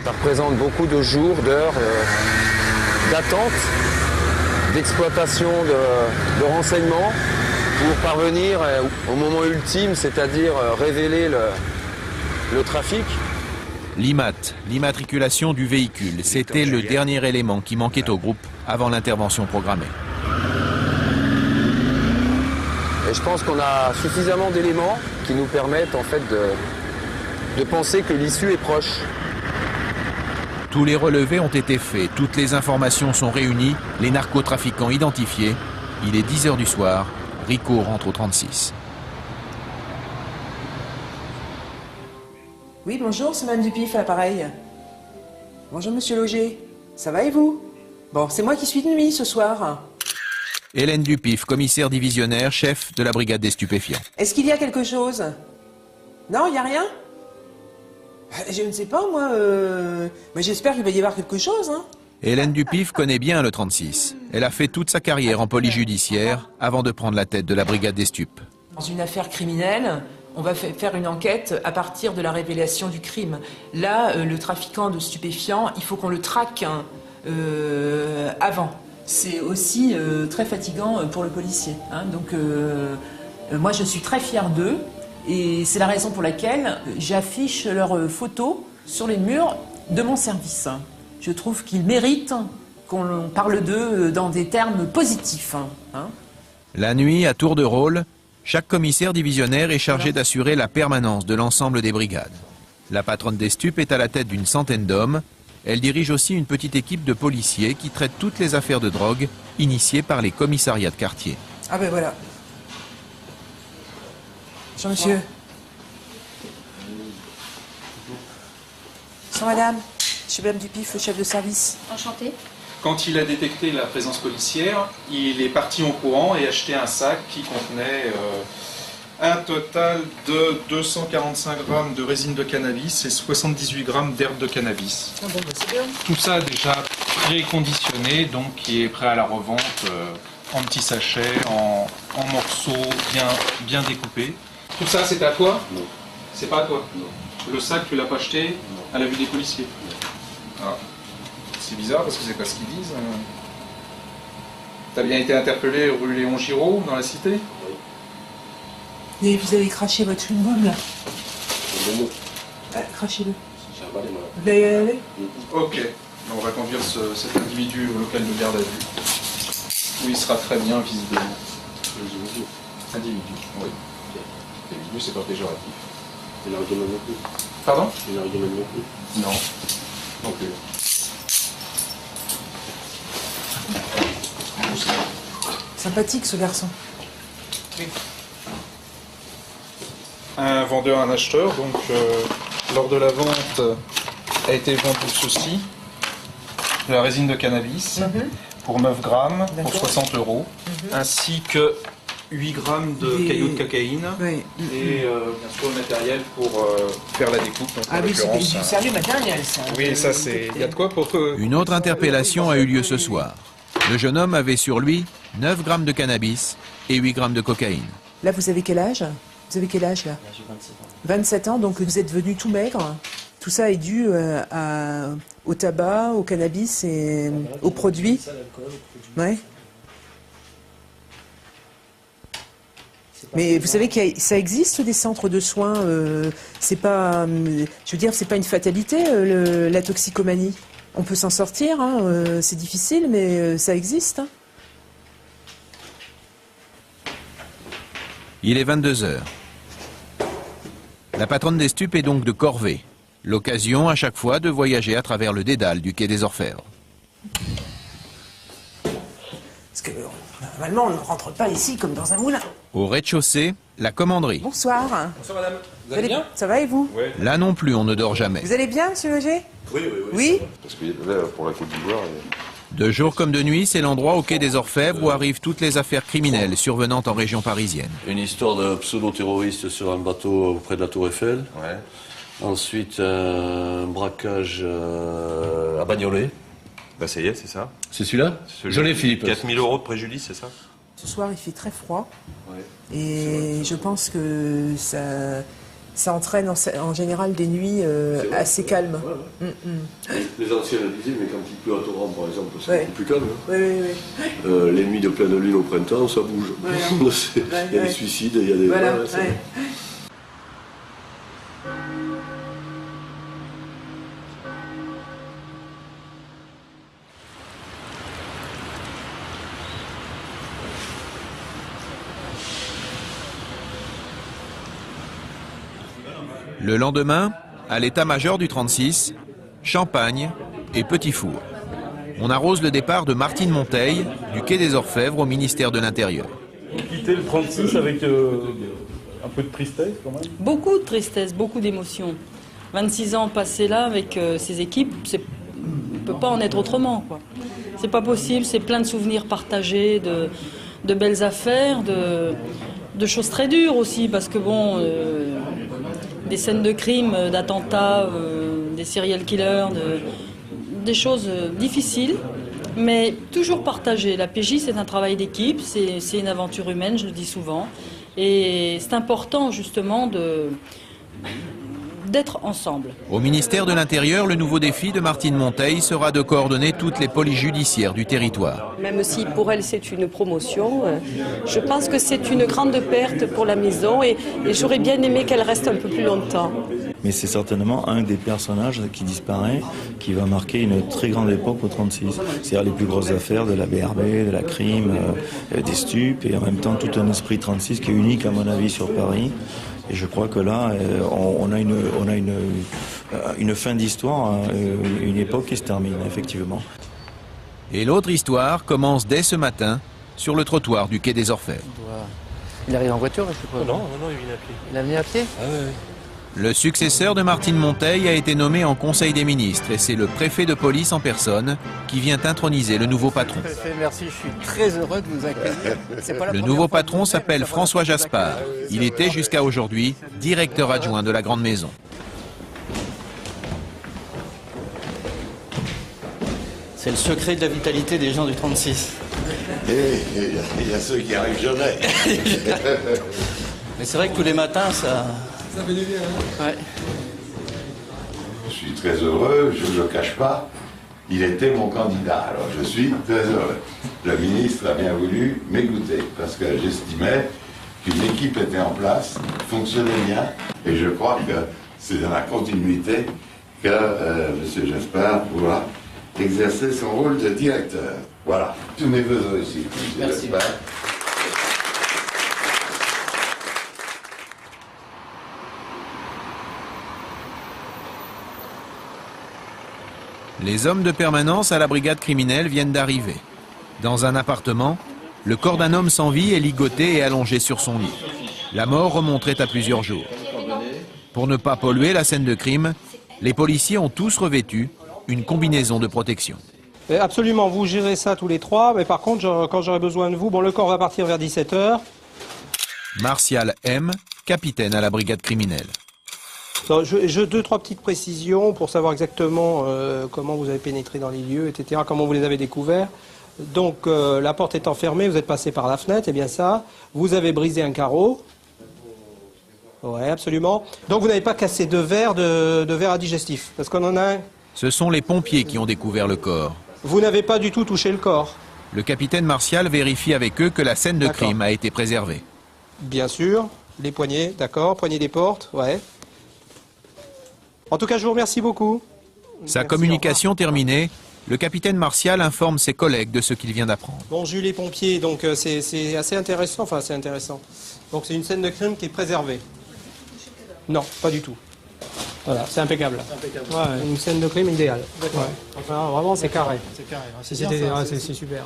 Ça représente beaucoup de jours, d'heures d'attente, d'exploitation de renseignements pour parvenir au moment ultime, c'est-à-dire révéler le trafic. L'IMAT, l'immatriculation du véhicule, c'était le dernier élément qui manquait au groupe avant l'intervention programmée. Et je pense qu'on a suffisamment d'éléments qui nous permettent en fait de penser que l'issue est proche. Tous les relevés ont été faits, toutes les informations sont réunies, les narcotrafiquants identifiés. Il est 10h du soir, Rico rentre au 36. Oui, bonjour, c'est Mme Dupif à l'appareil. Bonjour, monsieur Loger. Ça va et vous? Bon, c'est moi qui suis de nuit ce soir. Hélène Dupif, commissaire divisionnaire, chef de la brigade des stupéfiants. Est-ce qu'il y a quelque chose? Non, il n'y a rien? Je ne sais pas, moi. Mais j'espère qu'il va y avoir quelque chose, hein. Hélène Dupif connaît bien le 36. Elle a fait toute sa carrière en police judiciaire avant de prendre la tête de la brigade des stupes. Dans une affaire criminelle, on va faire une enquête à partir de la révélation du crime. Là, le trafiquant de stupéfiants, il faut qu'on le traque avant. C'est aussi très fatigant pour le policier. Hein. Donc, moi, je suis très fière d'eux. Et c'est la raison pour laquelle j'affiche leurs photos sur les murs de mon service. Je trouve qu'ils méritent qu'on parle d'eux dans des termes positifs. Hein. La nuit, à tour de rôle, chaque commissaire divisionnaire est chargé d'assurer la permanence de l'ensemble des brigades. La patronne des stupes est à la tête d'une centaine d'hommes. Elle dirige aussi une petite équipe de policiers qui traite toutes les affaires de drogue initiées par les commissariats de quartier. Ah ben voilà. Bonjour monsieur. Bonjour madame. Je suis Mme Dupif, le chef de service. Enchantée. Quand il a détecté la présence policière, il est parti en courant et acheté un sac qui contenait un total de 245 grammes de résine de cannabis et 78 grammes d'herbe de cannabis. Ah bon, bah c'est bien. Tout ça déjà préconditionné, donc qui est prêt à la revente en petits sachets, en morceaux bien découpés. Tout ça, c'est à toi? Non. C'est pas à toi? Non. Le sac, tu l'as pas acheté à la vue des policiers? Ah. C'est bizarre parce que c'est pas ce qu'ils disent. T'as bien été interpellé rue Léon Giraud, dans la cité? Oui. Et vous avez craché votre chewing-gum là? Crachez-le. Vous l'avez aller? Ok. On va conduire cet individu au local de garde à vue, où il sera très bien visiblement. Individu, oui. Individu, c'est pas péjoratif. Il n'a rien non plus. Pardon? Il n'a rien non plus. Non. Non plus. Sympathique ce garçon. Oui. Un vendeur, un acheteur, donc lors de la vente a été vendu ceci, de la résine de cannabis, pour 9 grammes, pour 60 €, ainsi que 8 grammes de cailloux de cocaïne, et bien sûr le matériel pour faire la découpe. Donc, ah oui, c'est du sérieux matériel ça. Oui, ça c'est... Il y a de quoi pour... Une autre interpellation a eu lieu ce soir. Le jeune homme avait sur lui 9 grammes de cannabis et 8 grammes de cocaïne. Là, vous avez quel âge? Vous avez quel âge là? J'ai 27 ans. 27 ans, donc vous êtes venu tout maigre. Tout ça est dû au tabac, au cannabis et aux produits. Ouais. Mais vous savez que ça existe des centres de soins. C'est pas, je veux dire, c'est pas une fatalité la toxicomanie. On peut s'en sortir. Hein, c'est difficile, mais ça existe. Hein. Il est 22 h. La patronne des stupes est donc de corvée. L'occasion à chaque fois de voyager à travers le dédale du quai des Orfèvres. Parce que normalement on ne rentre pas ici comme dans un moulin. Au rez-de-chaussée, la commanderie. Bonsoir. Bonsoir madame. Vous allez bien? Ça va et vous? Oui. Là non plus, on ne dort jamais. Vous allez bien, monsieur Auger? Oui. Oui. Parce que là, pour la Côte d'Ivoire... De jour comme de nuit, c'est l'endroit au quai des Orfèvres où arrivent toutes les affaires criminelles survenant en région parisienne. Une histoire de pseudo-terroriste sur un bateau auprès de la Tour Eiffel. Ouais. Ensuite, un braquage à Bagnolet. Bah ça y est, c'est ça. C'est celui-là? Je l'ai, Philippe. 4 000 € de préjudice, c'est ça? Ce soir, il fait très froid. Ouais. Et je pense que ça entraîne en général des nuits assez calmes. Ouais. Les anciens le disaient, mais quand il pleut à torrent, par exemple, c'est beaucoup plus calme. Hein. Oui. Les nuits de pleine lune au printemps, ça bouge. Il y a des suicides, il y a des... Voilà. Le lendemain, à l'état-major du 36, champagne et petit four. On arrose le départ de Martine Monteil, du quai des Orfèvres au ministère de l'Intérieur. Vous quittez le 36 avec un peu de tristesse quand même? Beaucoup de tristesse, beaucoup d'émotions. 26 ans passés là avec ces équipes, on ne peut pas en être autrement, quoi. C'est pas possible, c'est plein de souvenirs partagés, de belles affaires, de choses très dures aussi, parce que bon... des scènes de crime, d'attentats, des serial killers, des choses difficiles, mais toujours partagées. La PJ, c'est un travail d'équipe, c'est une aventure humaine, je le dis souvent, et c'est important justement d'être ensemble. Au ministère de l'Intérieur, le nouveau défi de Martine Monteil sera de coordonner toutes les polices judiciaires du territoire. Même si pour elle c'est une promotion, je pense que c'est une grande perte pour la maison et j'aurais bien aimé qu'elle reste un peu plus longtemps. Mais c'est certainement un des personnages qui disparaît, qui va marquer une très grande époque au 36. C'est-à-dire les plus grosses affaires de la BRB, de la crime, des stupes, et en même temps tout un esprit 36 qui est unique à mon avis sur Paris. Et je crois que là, on a une fin d'histoire, une époque qui se termine, effectivement. Et l'autre histoire commence dès ce matin, sur le trottoir du quai des Orfèvres. Il arrive en voiture, je suppose? Non, il vient à pied. Il a venu à pied? Ah oui. Le successeur de Martine Monteil a été nommé en Conseil des ministres et c'est le préfet de police en personne qui vient introniser le nouveau patron. Préfet, merci, je suis très heureux de vous accueillir. Le nouveau patron s'appelle François Jaspard. Il était jusqu'à aujourd'hui directeur adjoint de la Grande Maison. C'est le secret de la vitalité des gens du 36. Et il y a ceux qui arrivent jamais. Mais c'est vrai que tous les matins, ça fait du bien. Hein. Ouais. Je suis très heureux, je ne le cache pas. Il était mon candidat, alors je suis très heureux. Le ministre a bien voulu m'écouter parce que j'estimais qu'une équipe était en place, fonctionnait bien, et je crois que c'est dans la continuité que M. Jasper pourra exercer son rôle de directeur. Voilà. Tous mes voeux aussi. Merci. Les hommes de permanence à la brigade criminelle viennent d'arriver. Dans un appartement, le corps d'un homme sans vie est ligoté et allongé sur son lit. La mort remonterait à plusieurs jours. Pour ne pas polluer la scène de crime, les policiers ont tous revêtu une combinaison de protection. Absolument, vous gérez ça tous les trois, mais par contre, quand j'aurai besoin de vous, bon, le corps va partir vers 17 h. Martial M, capitaine à la brigade criminelle. J'ai deux, trois petites précisions pour savoir exactement comment vous avez pénétré dans les lieux, etc., comment vous les avez découverts. Donc, la porte étant fermée, vous êtes passé par la fenêtre, c'est bien ça. Vous avez brisé un carreau. Oui, absolument. Donc, vous n'avez pas cassé de verre à digestif, parce qu'on en a un. Ce sont les pompiers qui ont découvert le corps. Vous n'avez pas du tout touché le corps. Le capitaine Martial vérifie avec eux que la scène de crime a été préservée. Bien sûr. Les poignées, d'accord. Poignées des portes, ouais. En tout cas, je vous remercie beaucoup. Sa communication terminée, le capitaine Martial informe ses collègues de ce qu'il vient d'apprendre. Bon, j'ai eu les pompiers, donc c'est assez intéressant. Enfin, c'est intéressant. Donc, c'est une scène de crime qui est préservée. Non, pas du tout. Voilà, c'est impeccable. Ouais, une scène de crime idéale. Ouais. Enfin, vraiment, c'est carré. C'est carré. C'est super.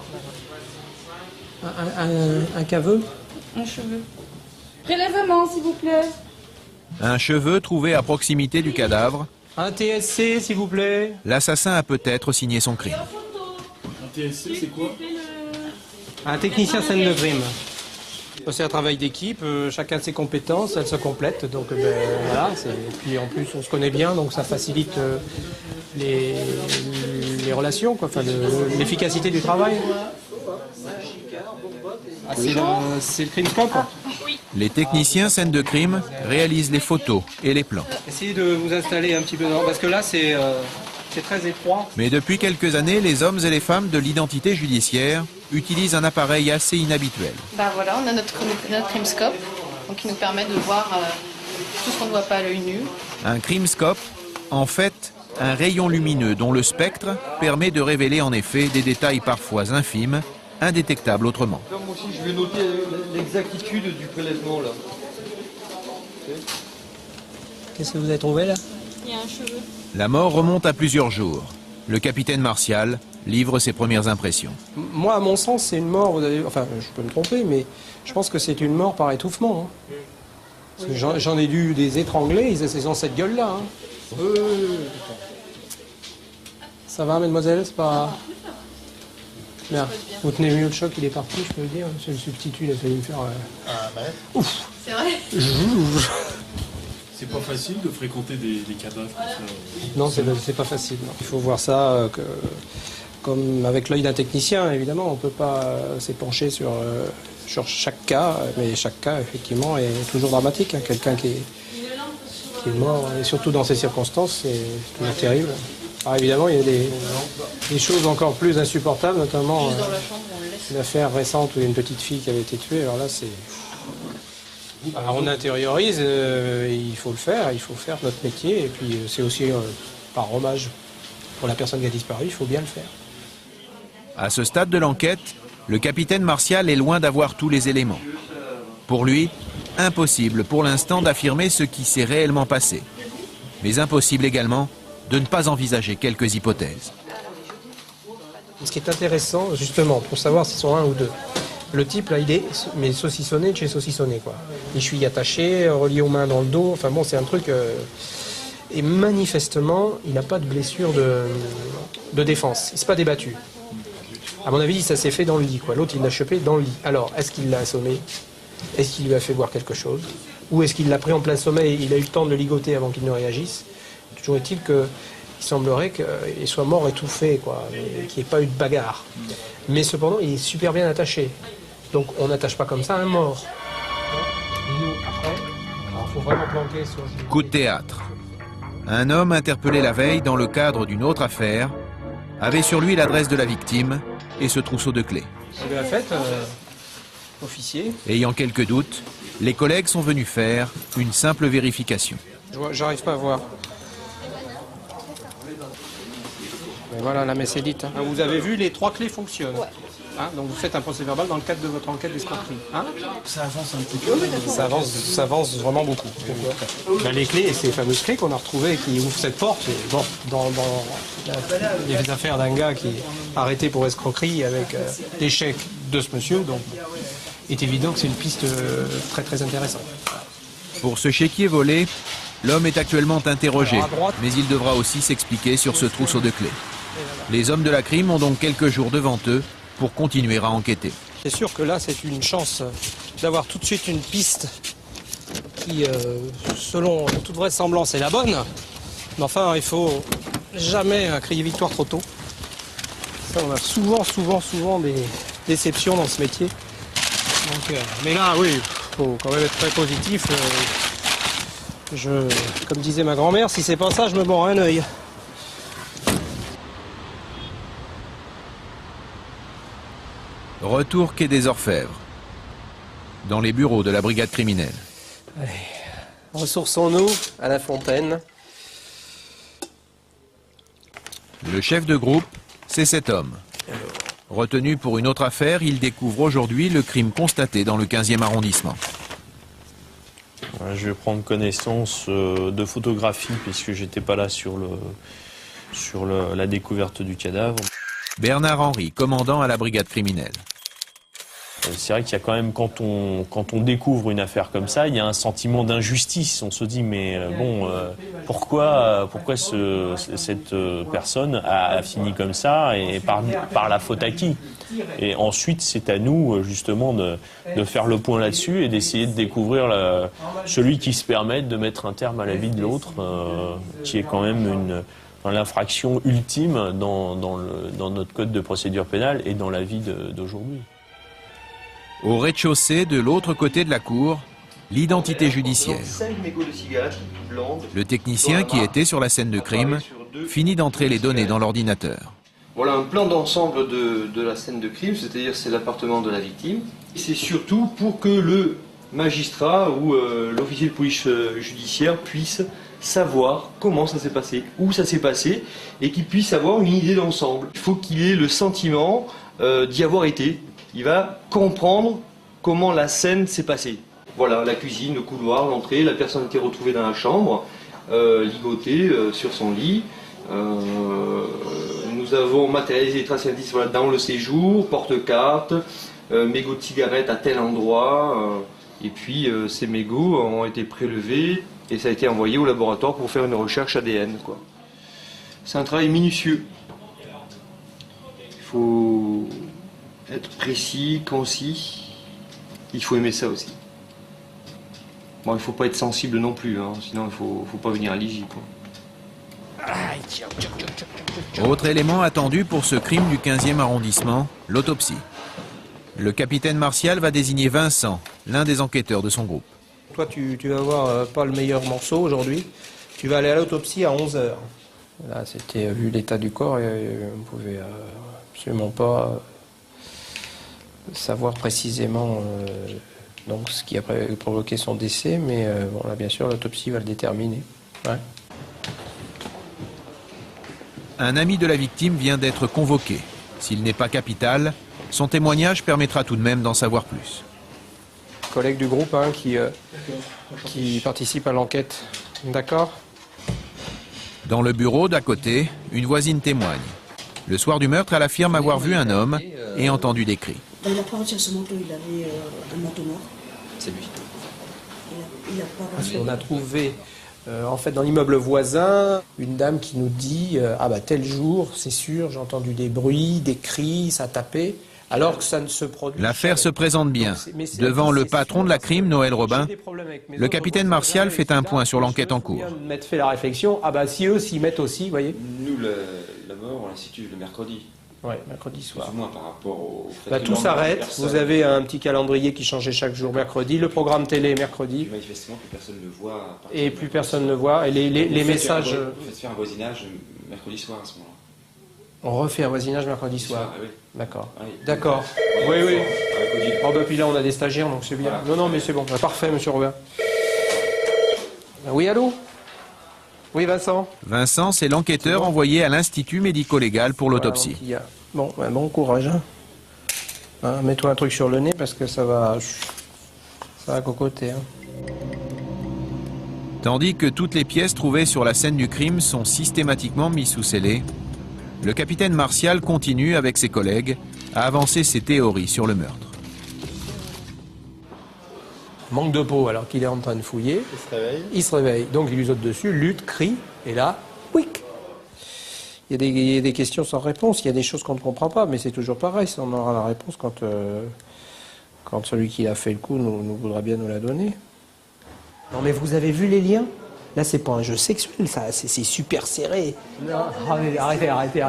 Un caveux. Un cheveu. Prélèvement, s'il vous plaît. Un cheveu trouvé à proximité du cadavre. Un TSC, s'il vous plaît. L'assassin a peut-être signé son crime. Un TSC, c'est quoi? Un technicien scène de crime. C'est un travail d'équipe, chacun ses compétences, elles se complètent, donc voilà. Et puis en plus on se connaît bien, donc ça facilite les relations, quoi, enfin, l'efficacité du travail. Ah, c'est le CrimeScope. Les techniciens scène de crime réalisent les photos et les plans. Essayez de vous installer un petit peu dans, parce que là c'est très étroit. Mais depuis quelques années, les hommes et les femmes de l'identité judiciaire utilisent un appareil assez inhabituel. Bah voilà, on a notre CrimeScope, donc qui nous permet de voir tout ce qu'on ne voit pas à l'œil nu. Un CrimeScope, en fait, un rayon lumineux dont le spectre permet de révéler en effet des détails parfois infimes, indétectables autrement. Moi aussi, je vais noter l'exactitude du prélèvement là. Qu'est-ce que vous avez trouvé là? Il y a un cheveu. La mort remonte à plusieurs jours. Le capitaine Martial livre ses premières impressions. Moi, à mon sens, c'est une mort, enfin, je peux me tromper, mais je pense que c'est une mort par étouffement. Hein. J'en ai vu des étranglés, ils ont cette gueule-là. Hein. Ça va, mademoiselle? C'est pas... Bien. Vous tenez mieux le choc, il est parti, je peux le dire. C'est le substitut, il a failli me faire... Ouf. C'est vrai. C'est pas facile de fréquenter des cadavres comme ça. Non, c'est pas facile. Non. Il faut voir ça comme avec l'œil d'un technicien, évidemment. On ne peut pas s'épancher sur chaque cas, mais chaque cas, effectivement, est toujours dramatique. Hein. Quelqu'un qui est mort, et surtout dans ces circonstances, c'est toujours terrible. Alors évidemment, il y a des choses encore plus insupportables, notamment l'affaire récente où il y a une petite fille qui avait été tuée. Alors là, c'est... Alors on intériorise, il faut le faire, il faut faire notre métier, et puis c'est aussi par hommage pour la personne qui a disparu, il faut bien le faire. À ce stade de l'enquête, le capitaine Martial est loin d'avoir tous les éléments. Pour lui, impossible pour l'instant d'affirmer ce qui s'est réellement passé. Mais impossible également de ne pas envisager quelques hypothèses. Ce qui est intéressant, justement, pour savoir s'ils sont un ou deux, le type, là, il est mais saucissonné de chez saucissonné, quoi. Les chevilles attachées, reliées aux mains dans le dos, enfin bon, c'est un truc... Et manifestement, il n'a pas de blessure de défense. Il ne s'est pas débattu. À mon avis, ça s'est fait dans le lit, quoi. L'autre, il l'a chopé dans le lit. Alors, est-ce qu'il l'a assommé? Est-ce qu'il lui a fait boire quelque chose? Ou est-ce qu'il l'a pris en plein sommeil et il a eu le temps de le ligoter avant qu'il ne réagisse? Toujours est-il que il semblerait qu'il soit mort étouffé, quoi, qu'il n'y ait pas eu de bagarre. Mais cependant, il est super bien attaché. Donc on n'attache pas comme ça un mort. Et nous, après, il faut vraiment planquer sur... Coup de théâtre. Un homme interpellé la veille dans le cadre d'une autre affaire avait sur lui l'adresse de la victime et ce trousseau de clés. C'est la fête, officier. Ayant quelques doutes, les collègues sont venus faire une simple vérification. J'arrive pas à voir. Mais voilà, la messe est dite. Hein. Vous avez vu, les 3 clés fonctionnent. Ouais. Hein, donc vous faites un procès verbal dans le cadre de votre enquête d'escroquerie. Hein, ça avance un petit peu. Ça avance vraiment beaucoup. Ben, les clés, ces fameuses clés qu'on a retrouvées et qui ouvrent cette porte, bon, dans les affaires d'un gars qui est arrêté pour escroquerie avec l'échec de ce monsieur, donc il est évident que c'est une piste très très intéressante. Pour ce chéquier volé, l'homme est actuellement interrogé, mais il devra aussi s'expliquer sur ce trousseau de clés. Les hommes de la crime ont donc quelques jours devant eux pour continuer à enquêter. C'est sûr que là, c'est une chance d'avoir tout de suite une piste qui, selon toute vraisemblance, est la bonne. Mais enfin, il faut jamais crier victoire trop tôt. Ça, on a souvent des déceptions dans ce métier. Donc, mais là, oui, il faut quand même être très positif. Comme disait ma grand-mère, si c'est pas ça, je me mords un œil. Retour quai des Orfèvres, dans les bureaux de la brigade criminelle. Allez, ressourçons-nous à la fontaine. Le chef de groupe, c'est cet homme. Retenu pour une autre affaire, il découvre aujourd'hui le crime constaté dans le 15e arrondissement. Je vais prendre connaissance de photographies puisque j'étais pas là sur la découverte du cadavre. Bernard Henry, commandant à la brigade criminelle. C'est vrai qu'il y a quand même, quand on découvre une affaire comme ça, il y a un sentiment d'injustice. On se dit, mais pourquoi cette personne a fini comme ça et par la faute à qui? Et ensuite, c'est à nous, justement, de faire le point là-dessus et d'essayer de découvrir celui qui se permet de mettre un terme à la vie de l'autre, qui est quand même l'infraction ultime dans notre code de procédure pénale et dans la vie d'aujourd'hui. Au rez-de-chaussée, de l'autre côté de la cour, l'identité judiciaire. Le technicien qui était sur la scène de crime finit d'entrer les données dans l'ordinateur. Voilà un plan d'ensemble de la scène de crime, c'est-à-dire c'est l'appartement de la victime. C'est surtout pour que le magistrat ou l'officier de police judiciaire puisse savoir comment ça s'est passé, où ça s'est passé, et qu'il puisse avoir une idée d'ensemble. Il faut qu'il ait le sentiment d'y avoir été. Il va comprendre comment la scène s'est passée. Voilà, la cuisine, le couloir, l'entrée, la personne était retrouvée dans la chambre, ligotée sur son lit. Nous avons matérialisé les traces indices dans le séjour, porte-carte, mégots de cigarettes à tel endroit. Et puis ces mégots ont été prélevés et ça a été envoyé au laboratoire pour faire une recherche ADN. C'est un travail minutieux. Il faut être précis, concis. Il faut aimer ça aussi. Bon, il ne faut pas être sensible non plus, hein, sinon il ne faut pas venir à l'IJ. Autre élément attendu pour ce crime du 15e arrondissement, l'autopsie. Le capitaine Martial va désigner Vincent, l'un des enquêteurs de son groupe. Toi, tu vas voir pas le meilleur morceau aujourd'hui. Tu vas aller à l'autopsie à 11h. Là, c'était vu l'état du corps et on ne pouvait absolument pas savoir précisément donc ce qui a provoqué son décès, mais bon, là, bien sûr, l'autopsie va le déterminer. Ouais. Un ami de la victime vient d'être convoqué. S'il n'est pas capital, son témoignage permettra tout de même d'en savoir plus. Collègue du groupe hein, qui participe à l'enquête. D'accord ? Dans le bureau d'à côté, une voisine témoigne. Le soir du meurtre, elle affirme avoir vu un homme et entendu des cris. Dans la parole sur ce manteau, il avait un manteau noir. C'est lui. Parce qu'on a trouvé en fait dans l'immeuble voisin une dame qui nous dit ah bah tel jour, c'est sûr, j'ai entendu des bruits, des cris, ça tapait. Alors que ça ne se produit. L'affaire se présente bien. Devant le patron de la crime, Noël Robin, le capitaine Martial fait un point sur l'enquête en cours. Je m'être fait la réflexion, ah bah si eux s'y mettent aussi, vous voyez. Nous, la mort, on l'institue le mercredi. Oui, mercredi soir. Plus ou moins par rapport au Bah, tout s'arrête, vous avez un petit calendrier qui changeait chaque jour mercredi, le programme télé mercredi. Manifestement, plus personne ne le voit. Et plus personne ne voit, et les messages... Vous faites faire un voisinage mercredi soir à ce moment-là. On refait un voisinage mercredi soir. Oui. D'accord. Oui. D'accord. Oui, oui. Oh bah puis là on a des stagiaires, donc c'est bien. Non, non, mais c'est bon. Bah, parfait, monsieur Robin. Oui, allô? Oui, Vincent. Vincent, c'est l'enquêteur envoyé à l'Institut médico-légal pour l'autopsie. Bon, bah, bon courage. Hein, mets-toi un truc sur le nez parce que ça va cocoter. Hein. Tandis que toutes les pièces trouvées sur la scène du crime sont systématiquement mises sous scellé, le capitaine Martial continue avec ses collègues à avancer ses théories sur le meurtre. Manque de peau alors qu'il est en train de fouiller. Il se réveille. Donc il lui saute dessus, lutte, crie, et là, quick. Il y a des questions sans réponse, il y a des choses qu'on ne comprend pas, mais c'est toujours pareil. On aura la réponse quand celui qui a fait le coup nous voudra bien nous la donner. Non mais vous avez vu les liens? Là c'est pas un jeu sexuel, ça, c'est super serré. Non, arrêtez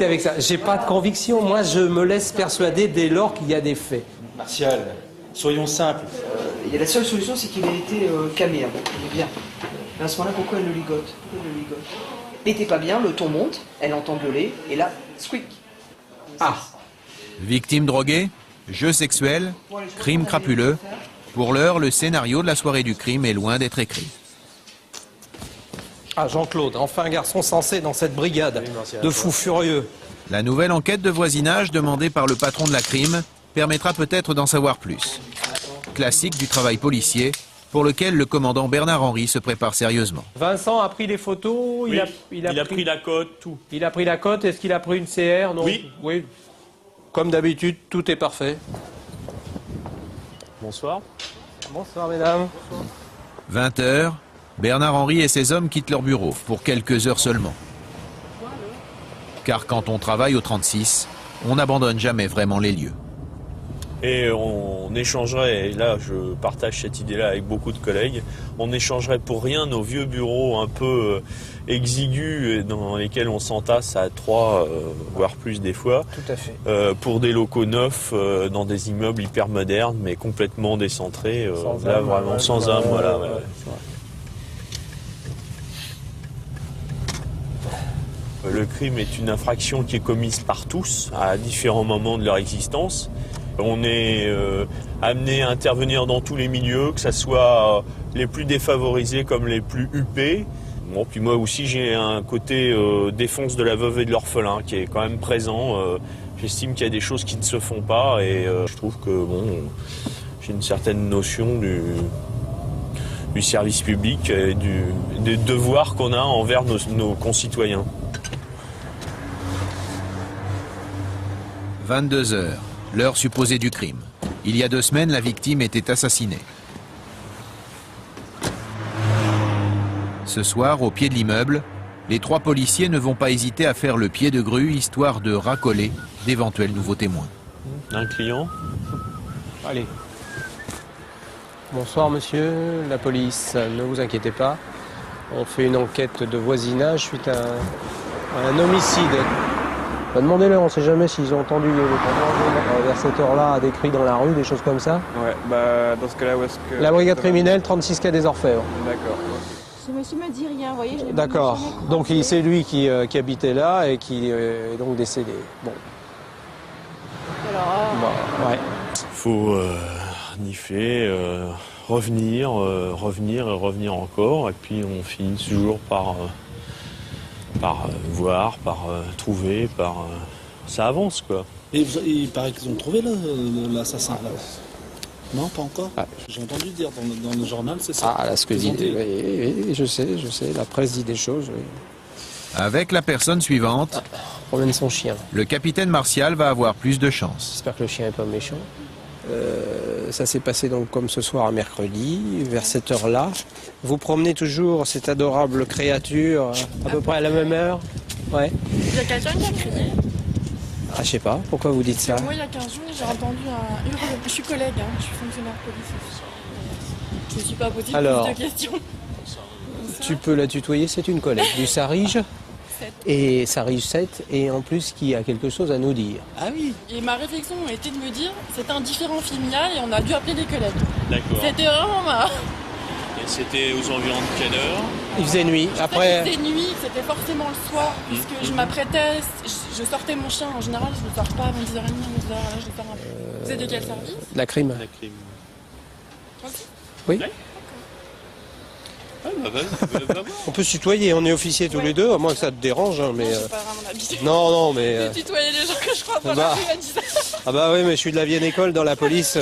avec ça. J'ai pas de conviction, moi je me laisse persuader dès lors qu'il y a des faits. Martial, soyons simples. La seule solution, c'est qu'il a été camé. Il est bien. Mais à ce moment-là, pourquoi elle le ligote? Il n'était pas bien, le ton monte, elle entend gueuler, et là, squeak. Ah. Victime droguée, jeu sexuel, crime crapuleux. Pour l'heure, le scénario de la soirée du crime est loin d'être écrit. Ah, Jean-Claude, enfin un garçon sensé dans cette brigade de fous furieux. La nouvelle enquête de voisinage demandée par le patron de la crime permettra peut-être d'en savoir plus. Classique du travail policier, pour lequel le commandant Bernard Henry se prépare sérieusement. Vincent a pris les photos, oui, il a pris la cote, tout. Il a pris la cote, est-ce qu'il a pris une CR? Non. Oui. Comme d'habitude, tout est parfait. Bonsoir. Bonsoir, mesdames. 20 h, Bernard Henry et ses hommes quittent leur bureau, pour quelques heures seulement. Car quand on travaille au 36, on n'abandonne jamais vraiment les lieux. Et on échangerait, et là je partage cette idée-là avec beaucoup de collègues, on échangerait pour rien nos vieux bureaux un peu exigus dans lesquels on s'entasse à 3, voire plus des fois, tout à fait. Pour des locaux neufs dans des immeubles hyper modernes mais complètement décentrés, là âme, vraiment sans âme. Voilà, ouais. Le crime est une infraction qui est commise par tous à différents moments de leur existence. On est amené à intervenir dans tous les milieux, que ce soit les plus défavorisés comme les plus huppés. Bon, puis moi aussi j'ai un côté défense de la veuve et de l'orphelin qui est quand même présent. J'estime qu'il y a des choses qui ne se font pas et je trouve que bon, j'ai une certaine notion du service public et des devoirs qu'on a envers nos concitoyens. 22 h, l'heure supposée du crime. Il y a 2 semaines, la victime était assassinée. Ce soir, au pied de l'immeuble, les 3 policiers ne vont pas hésiter à faire le pied de grue, histoire de racoler d'éventuels nouveaux témoins. Un client. Allez. Bonsoir monsieur, la police, ne vous inquiétez pas. On fait une enquête de voisinage suite à un homicide. Bah, demandez-leur, on ne sait jamais s'ils ont entendu vers cette heure-là des cris dans la rue, des choses comme ça. Ouais, bah dans ce cas-là, où est-ce que... La brigade criminelle, 36 quai des Orfèvres. D'accord. Ce monsieur me dit rien, vous voyez, je l'ai D'accord. Donc c'est lui qui habitait là et qui est donc décédé. Bon. Alors, ouais. Faut renifler, revenir encore, et puis on finit toujours par voir, par trouver, ça avance quoi. Et il paraît qu'ils ont trouvé l'assassin là. Non, pas encore. Ah. J'ai entendu dire dans le journal, c'est ça. Ah, là, ce que dit. Oui, je sais, la presse dit des choses. Oui. Avec la personne suivante, promène son chien. Le capitaine Martial va avoir plus de chance. J'espère que le chien n'est pas méchant. Ça s'est passé donc comme ce soir à mercredi, vers cette heure-là. Vous promenez toujours cette adorable créature à peu près à la même heure. Ouais. Il y a quelqu'un qui a crié. Ah, je sais pas, pourquoi vous dites ça? Moi, il y a 15 jours, j'ai entendu un hurlement. Je suis collègue, hein, je suis fonctionnaire de police aussi. Je ne suis pas posé plus de questions. Tu peux la tutoyer, c'est une collègue du Sarige. Et Sarige 7, et en plus qui a quelque chose à nous dire. Ah oui. Et ma réflexion a été de me dire, c'était un différent familial et on a dû appeler les collègues. D'accord. C'était vraiment marrant. Et c'était aux environs de quelle heure? Il faisait nuit. Après. Il faisait nuit, c'était forcément le soir, puisque je m'apprêtais, je sortais mon chien. En général, je ne sors pas avant 10h30, 11h, là je le sors un peu. Vous êtes de quel service? La crime. La crime. Oui. Ah bah vas-y, on peut se tutoyer, on est officiers tous les deux, à moins que ça te dérange. Hein, mais, non, j'ai pas vraiment l'habitude. Non, mais... De tutoyer les gens que je crois pas la rue à 10h. Ah bah oui, mais je suis de la vieille école dans la police.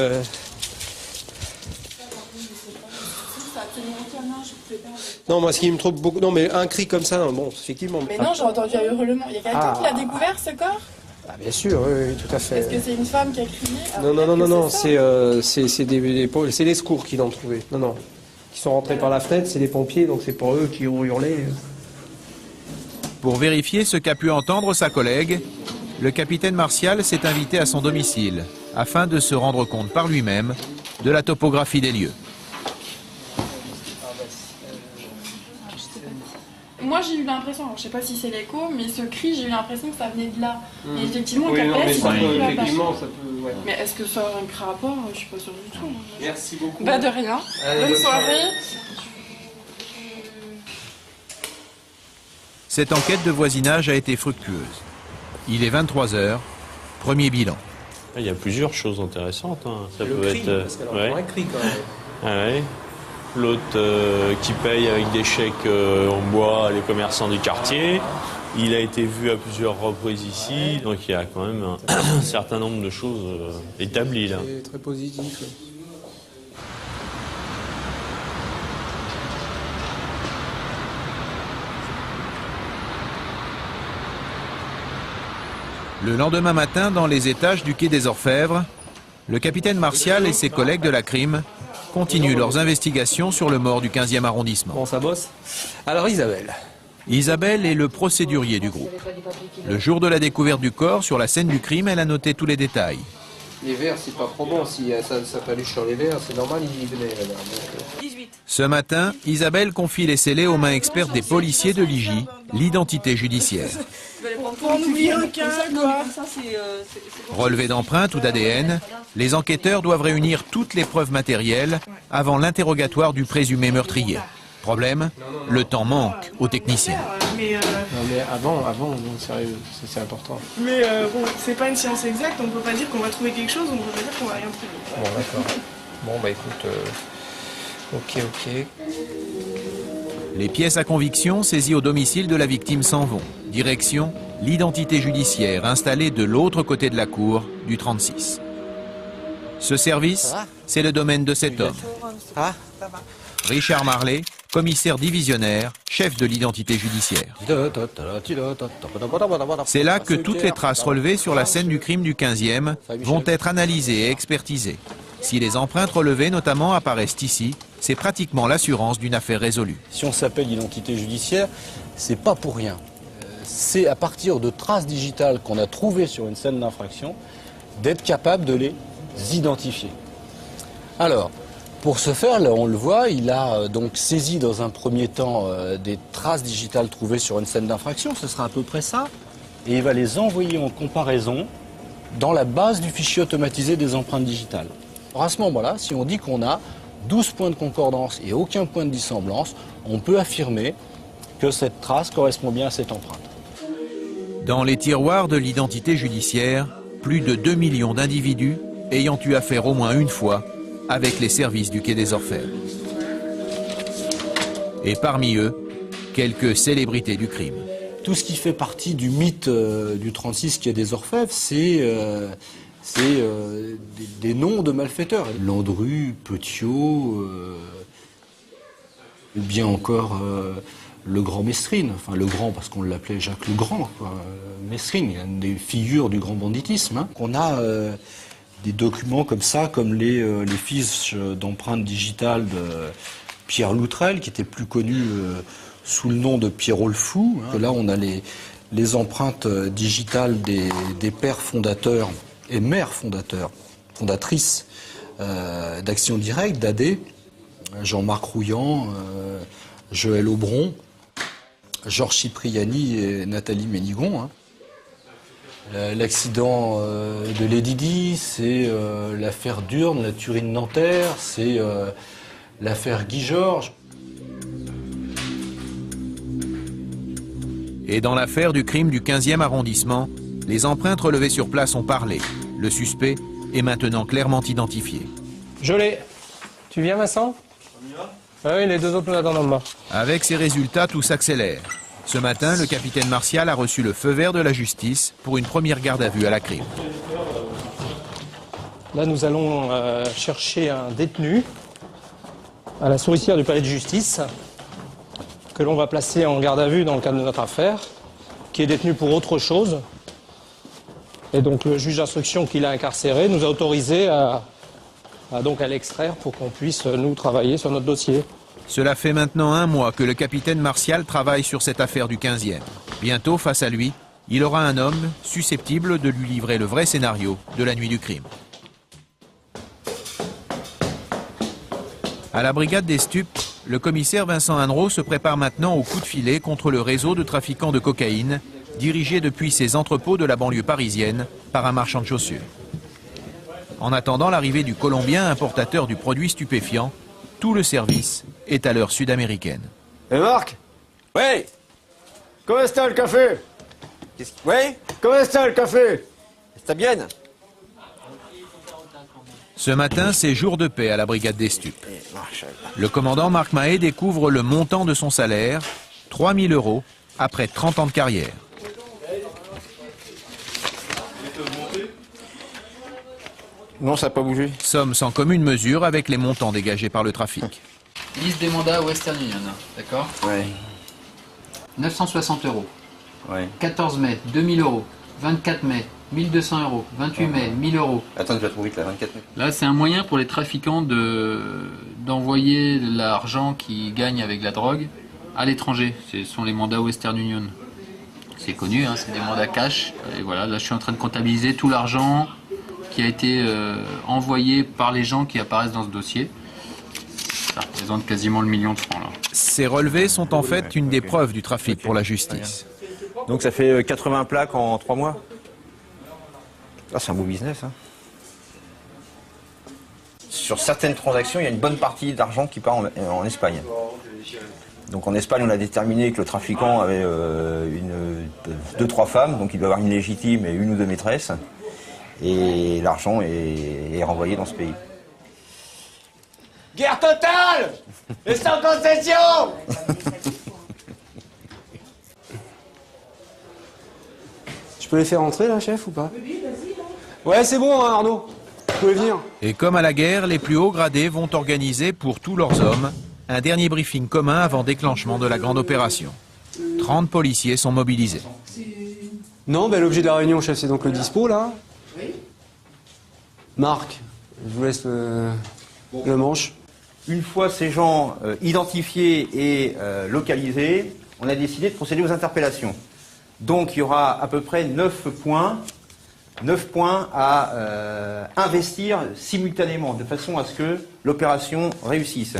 Non, moi ce qui me trouve beaucoup... Non, mais un cri comme ça, bon, effectivement... Mais non, j'ai entendu un hurlement. Il y a quelqu'un qui l'a découvert, ce corps? Ah bien sûr, oui, tout à fait. Est-ce que c'est une femme qui a crié? Non, c'est les secours qui l'ont trouvé. Non. Qui sont rentrés par la fenêtre, c'est les pompiers, donc c'est pour eux qui ont hurlé. Pour vérifier ce qu'a pu entendre sa collègue, le capitaine Martial s'est invité à son domicile afin de se rendre compte par lui-même de la topographie des lieux. Moi j'ai eu l'impression, je sais pas si c'est l'écho, mais ce cri j'ai eu l'impression que ça venait de là. Et effectivement, oui, effectivement ça peut... Ouais. Mais est-ce que ça a un rapport? Je suis pas sûre du tout. Merci beaucoup. Bah de rien. Bonne soirée. Cette enquête de voisinage a été fructueuse. Il est 23h, premier bilan. Il y a plusieurs choses intéressantes. Hein. Ça le peut cri, être. parce qu'elle a un cri quand même. Ah ouais. L'autre qui paye avec des chèques en bois les commerçants du quartier. Il a été vu à plusieurs reprises ici, donc il y a quand même un certain nombre de choses établies là. C'est très positif. Le lendemain matin, dans les étages du quai des Orfèvres, le capitaine Martial et ses collègues de la crime continuent leurs investigations sur le mort du 15e arrondissement. Bon, ça bosse. Alors Isabelle. Isabelle est le procédurier du groupe. Le jour de la découverte du corps, sur la scène du crime, elle a noté tous les détails. Les verres, c'est pas trop bon. Si ça paluche sur les verres, c'est normal, il venait. 18. Ce matin, Isabelle confie les scellés aux mains expertes des policiers de l'IJ, l'identité judiciaire. Pour en oublier aucun, quoi. Relevé d'empreintes ou d'ADN, les enquêteurs doivent réunir toutes les preuves matérielles avant l'interrogatoire du présumé meurtrier. Problème, le temps manque aux techniciens. Non mais avant, non, sérieux, c'est important. Mais bon, c'est pas une science exacte, on peut pas dire qu'on va trouver quelque chose, on peut pas dire qu'on va rien trouver. Bon, d'accord. Bon, bah écoute, ok. Les pièces à conviction saisies au domicile de la victime s'en vont. Direction, l'identité judiciaire installée de l'autre côté de la cour du 36. Ce service, c'est le domaine de cet homme. Richard Marley, commissaire divisionnaire, chef de l'identité judiciaire. C'est là que toutes les traces relevées sur la scène du crime du 15e vont être analysées et expertisées. Si les empreintes relevées notamment apparaissent ici, c'est pratiquement l'assurance d'une affaire résolue. Si on s'appelle identité judiciaire, c'est pas pour rien. C'est à partir de traces digitales qu'on a trouvées sur une scène d'infraction, d'être capable de les identifier. Alors, pour ce faire, là on le voit, il a donc saisi dans un premier temps des traces digitales trouvées sur une scène d'infraction, ce sera à peu près ça, et il va les envoyer en comparaison dans la base du fichier automatisé des empreintes digitales. Alors à ce moment-là, si on dit qu'on a 12 points de concordance et aucun point de dissemblance, on peut affirmer que cette trace correspond bien à cette empreinte. Dans les tiroirs de l'identité judiciaire, plus de 2 millions d'individus ayant eu affaire au moins une fois avec les services du quai des Orfèvres. Et parmi eux, quelques célébrités du crime. Tout ce qui fait partie du mythe du 36 quai des Orfèvres, c'est des noms de malfaiteurs. Landru, Petiot, ou bien encore le grand Mestrine, enfin le grand parce qu'on l'appelait Jacques le Grand, quoi. Mestrine, une des figures du grand banditisme. Hein. On a des documents comme ça, comme les fiches d'empreintes digitales de Pierre Loutrel, qui était plus connu sous le nom de Pierrot le Fou. Hein. Là, on a les empreintes digitales des pères fondateurs et mères fondatrices d'Action Directe, d'AD, Jean-Marc Rouillant, Joël Aubron, Georges Cipriani et Nathalie Ménigon. Hein. L'accident de Lady Di, c'est l'affaire Durne, la tuerie de Nanterre, c'est l'affaire Guy Georges. Et dans l'affaire du crime du 15e arrondissement, les empreintes relevées sur place ont parlé. Le suspect est maintenant clairement identifié. Je l'ai. Tu viens, Vincent? Ah oui, les deux autres nous attendent en bas. Avec ces résultats, tout s'accélère. Ce matin, le capitaine Martial a reçu le feu vert de la justice pour une première garde à vue à la crime. Là, nous allons chercher un détenu à la souricière du palais de justice que l'on va placer en garde à vue dans le cadre de notre affaire, qui est détenu pour autre chose. Et donc le juge d'instruction qui l'a incarcéré nous a autorisé à l'extraire pour qu'on puisse, nous, travailler sur notre dossier. Cela fait maintenant 1 mois que le capitaine Martial travaille sur cette affaire du 15e. Bientôt, face à lui, il aura un homme susceptible de lui livrer le vrai scénario de la nuit du crime. À la brigade des stupes, le commissaire Vincent Hannereau se prépare maintenant au coup de filet contre le réseau de trafiquants de cocaïne, dirigé depuis ses entrepôts de la banlieue parisienne par un marchand de chaussures. En attendant l'arrivée du Colombien importateur du produit stupéfiant, tout le service est à l'heure sud-américaine. Et Marc? Oui. Comment est-ce le café? Oui. Comment est-ce le café? C'est bien. Ce matin, c'est jour de paix à la brigade des stupes. Le commandant Marc Mahé découvre le montant de son salaire, 3 000 € après 30 ans de carrière. Non, ça n'a pas bougé. Somme sans commune mesure avec les montants dégagés par le trafic. Liste des mandats Western Union, d'accord? Ouais. 960 €. Ouais. 14 mai, 2000 €. 24 mai, 1200 €. 28 mai, 1000 €. Attends, je vais trop vite là, 24 mai. Là, c'est un moyen pour les trafiquants d'envoyer l'argent qu'ils gagnent avec la drogue à l'étranger. Ce sont les mandats Western Union. C'est connu, hein, c'est des mandats cash. Et voilà, là, je suis en train de comptabiliser tout l'argent qui a été envoyé par les gens qui apparaissent dans ce dossier. Ça représente quasiment le million de francs là. Ces relevés sont en fait une des preuves du trafic pour la justice. Donc ça fait 80 plaques en 3 mois. Ah, c'est un beau business. Hein. Sur certaines transactions, il y a une bonne partie d'argent qui part en Espagne. Donc en Espagne, on a déterminé que le trafiquant avait 2-3 femmes, donc il doit avoir une légitime et 1 ou 2 maîtresses. Et l'argent est renvoyé dans ce pays. Guerre totale et sans concession. Je peux les faire entrer là, chef, ou pas? Ouais, c'est bon, hein, Arnaud. Vous pouvez venir. Et comme à la guerre, les plus hauts gradés vont organiser pour tous leurs hommes un dernier briefing commun avant déclenchement de la grande opération. 30 policiers sont mobilisés. Non, ben, l'objet de la réunion, chef, c'est donc le dispo, là. Marc, je vous laisse le manche. Une fois ces gens identifiés et localisés, on a décidé de procéder aux interpellations. Donc il y aura à peu près 9 points à investir simultanément, de façon à ce que l'opération réussisse.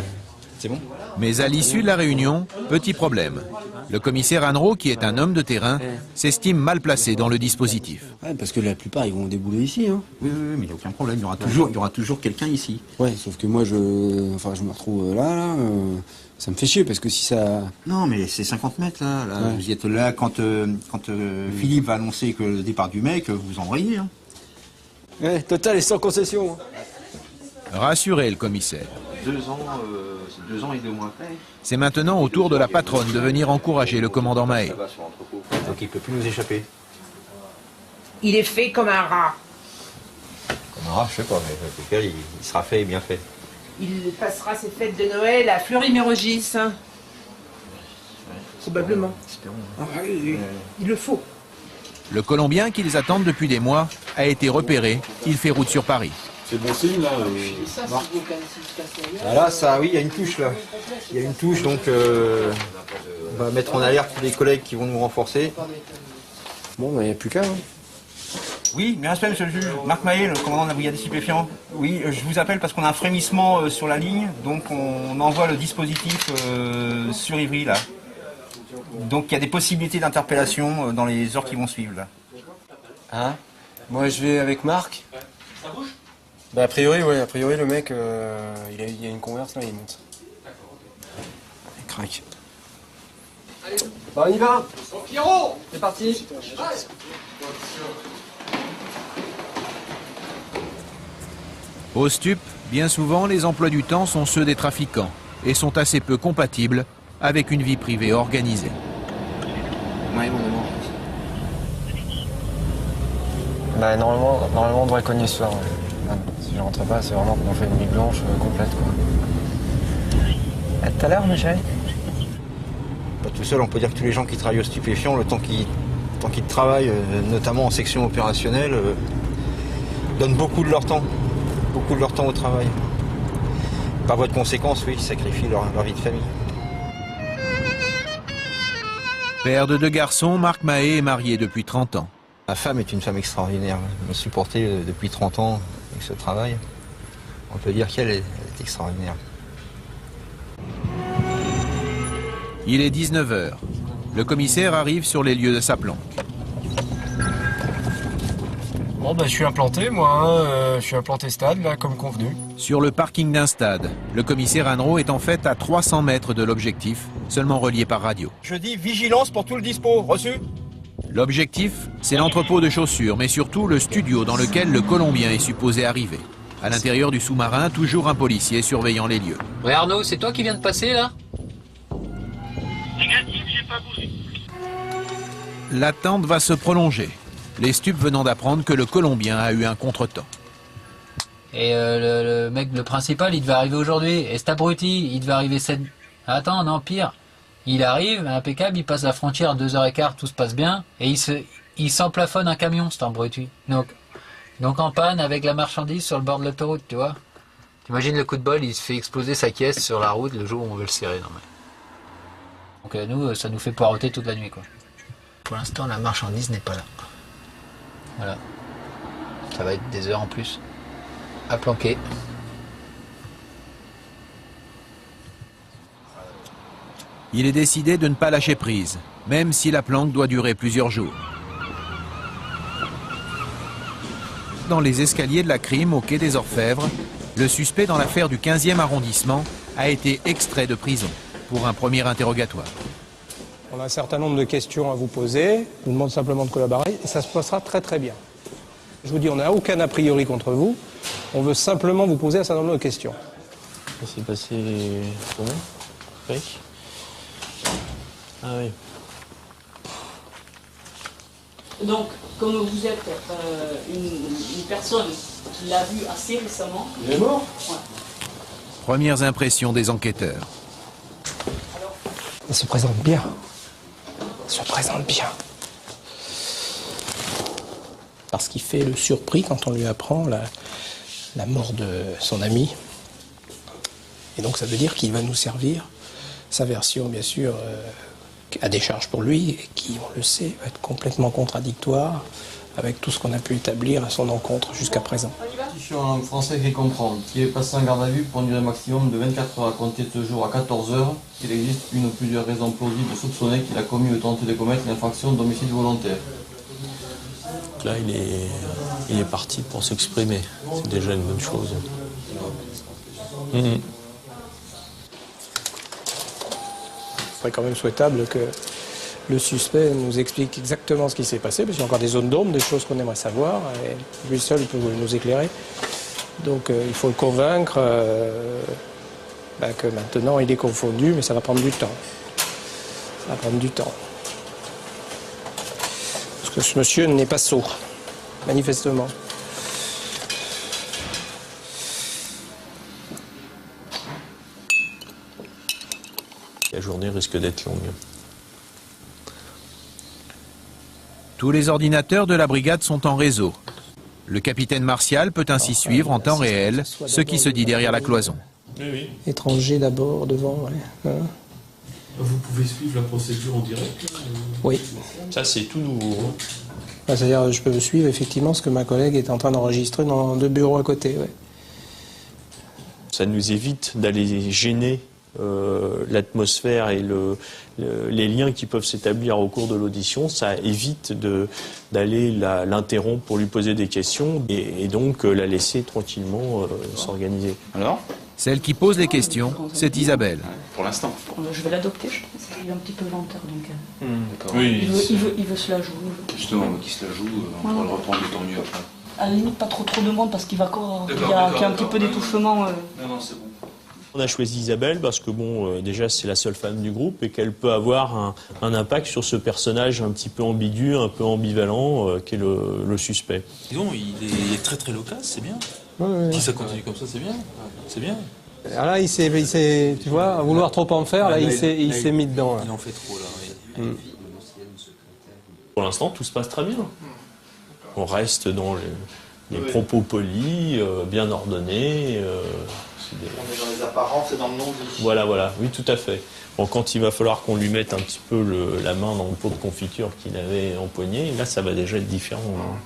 C'est bon? Mais à l'issue de la réunion, petit problème. Le commissaire Hannereau, qui est un homme de terrain, s'estime mal placé dans le dispositif. Ouais, parce que la plupart, ils vont débouler ici. Hein. Oui, mais il n'y a aucun problème, il y aura toujours quelqu'un ici. Ouais, sauf que moi, je me retrouve là, ça me fait chier, parce que si ça... Non, mais c'est 50 mètres, là. Ouais. Vous y êtes là quand Philippe va annoncer que le départ du mec, vous envoyez. Hein. Ouais, total et sans concession. Rassuré, le commissaire. 2 ans, c'est 2 ans et 2 mois après. C'est maintenant au tour de la patronne de venir encourager le commandant Mahé. Donc il ne peut plus nous échapper. Il est fait comme un rat. Comme un rat, je sais pas, mais il sera fait et bien fait. Il passera ses fêtes de Noël à Fleury-Mérogis. Hein. Probablement. Ah, oui, il le faut. Le Colombien qui les attend depuis des mois a été repéré. Il fait route sur Paris. C'est bon signe là. Ah là, ça, oui, il y a une touche là. Il y a une touche, donc on va mettre en alerte tous les collègues qui vont nous renforcer. Bon, il n'y a plus qu'à. Hein. Oui, bien respect, monsieur le juge. Marc Mahé, le commandant de la brigade des stupéfiants. Oui, je vous appelle parce qu'on a un frémissement sur la ligne, donc on envoie le dispositif sur Ivry, là. Donc il y a des possibilités d'interpellation dans les heures qui vont suivre, là. Hein? Moi, je vais avec Marc. Ça bouge? Bah, a priori, ouais. A priori, le mec, il y a une converse, là, il monte. Il craque. Bon, on y va. Pierrot, c'est parti. Au stup, bien souvent, les emplois du temps sont ceux des trafiquants et sont assez peu compatibles avec une vie privée organisée. Ouais, mon amour. Bah, normalement, on devrait cogner ce soir. Ouais. Si je rentre pas, c'est vraiment qu'on fait une nuit blanche complète, quoi. À tout à l'heure, ma chérie. Pas tout seul, on peut dire que tous les gens qui travaillent aux stupéfiants, le temps qu'ils travaillent, notamment en section opérationnelle, donnent beaucoup de leur temps au travail. Par voie de conséquence, oui, ils sacrifient leur vie de famille. Père de 2 garçons, Marc Mahé est marié depuis 30 ans. Ma femme est une femme extraordinaire. Elle m'a supporté depuis 30 ans avec ce travail. On peut dire qu'elle est extraordinaire. Il est 19h. Le commissaire arrive sur les lieux de sa planque. Bon, bah, je suis implanté, moi. Hein. Je suis implanté stade, là, comme convenu. Sur le parking d'un stade, le commissaire Annereau est en fait à 300 mètres de l'objectif, seulement relié par radio. Je dis vigilance pour tout le dispo. Reçu? L'objectif, c'est l'entrepôt de chaussures, mais surtout le studio dans lequel le Colombien est supposé arriver. À l'intérieur du sous-marin, toujours un policier surveillant les lieux. Ouais Arnaud, c'est toi qui viens de passer là? Négatif, j'ai pas bougé. L'attente va se prolonger, les stupes venant d'apprendre que le Colombien a eu un contretemps. Et le mec, le principal, il devait arriver aujourd'hui. Et cet abruti, il devait arriver 7... Attends, non, pire. Il arrive, impeccable, il passe la frontière à 2h15, tout se passe bien. Et il s'emplafonne un camion, cet abruti. Donc en panne avec la marchandise sur le bord de l'autoroute, tu vois. T'imagines le coup de bol, il se fait exploser sa caisse sur la route le jour où on veut le serrer. Non, mais... Donc nous, ça nous fait poireauter toute la nuit, quoi. Pour l'instant, la marchandise n'est pas là. Voilà. Ça va être des heures en plus. À planquer. Il est décidé de ne pas lâcher prise, même si la planque doit durer plusieurs jours. Dans les escaliers de la crime au quai des Orfèvres, le suspect dans l'affaire du 15e arrondissement a été extrait de prison pour un premier interrogatoire. On a un certain nombre de questions à vous poser. Je vous demande simplement de collaborer et ça se passera très très bien. Je vous dis, on n'a aucun a priori contre vous. On veut simplement vous poser un certain nombre de questions. Ça s'est passé comment? Oui. Ah oui. Donc, comme vous êtes une personne qui l'a vu assez récemment... Il est mort? Ouais. Premières impressions des enquêteurs. Il se présente bien. Il se présente bien. Parce qu'il fait le surpris quand on lui apprend la mort de son ami. Et donc ça veut dire qu'il va nous servir sa version, bien sûr, à décharge pour lui, et qui, on le sait, va être complètement contradictoire avec tout ce qu'on a pu établir à son encontre jusqu'à présent. Je suis en français qui comprend, qui est passé en garde à vue pour une durée maximum de 24 heures à compter de ce jour à 14 heures. Il existe une ou plusieurs raisons plausibles de soupçonner qu'il a commis ou tenté de commettre une infraction d'homicide volontaire. Là, il est parti pour s'exprimer. C'est déjà une bonne chose. Ce serait quand même souhaitable que le suspect nous explique exactement ce qui s'est passé, parce qu'il y a encore des zones d'ombre, des choses qu'on aimerait savoir, et lui seul peut nous éclairer. Donc il faut le convaincre que maintenant il est confondu, mais ça va prendre du temps. Ça va prendre du temps. Parce que ce monsieur n'est pas sourd, manifestement. La journée risque d'être longue. Tous les ordinateurs de la brigade sont en réseau. Le capitaine Martial peut ainsi suivre en temps réel ce qui se dit derrière la cloison. Oui. Étranger d'abord, devant, ouais. Vous pouvez suivre la procédure en direct? Oui. Ça, c'est tout nouveau. C'est-à-dire, je peux suivre effectivement ce que ma collègue est en train d'enregistrer dans 2 bureaux à côté. Ouais. Ça nous évite d'aller gêner l'atmosphère et les liens qui peuvent s'établir au cours de l'audition. Ça évite d'aller l'interrompre pour lui poser des questions et donc la laisser tranquillement s'organiser. Alors ? Celle qui pose les questions, c'est Isabelle. Pour l'instant. Je vais l'adopter, je pense. Il est un petit peu lenteur, donc. D'accord. Oui, il veut se la jouer. Justement, qui se la joue, on pourra le reprendre de temps mieux après. À la limite, pas trop de monde parce qu'il va encore. Il y a un petit peu d'étouffement. Non, c'est bon. On a choisi Isabelle parce que déjà c'est la seule femme du groupe et qu'elle peut avoir un impact sur ce personnage un petit peu ambigu, un peu ambivalent, qui est le suspect. Disons, il est très très loquace, c'est bien. Ouais. Si ça continue comme ça, c'est bien. C'est bien. Alors là, il s'est, tu vois, à vouloir trop en faire, là, il s'est mis dedans. Là. Il en fait trop, là. Oui. Pour l'instant, tout se passe très bien. On reste dans les propos polis, bien ordonnés. On est dans les apparences et dans le non-dit. Voilà, oui, tout à fait. Bon, quand il va falloir qu'on lui mette un petit peu la main dans le pot de confiture qu'il avait empoigné, là, ça va déjà être différent. Hein.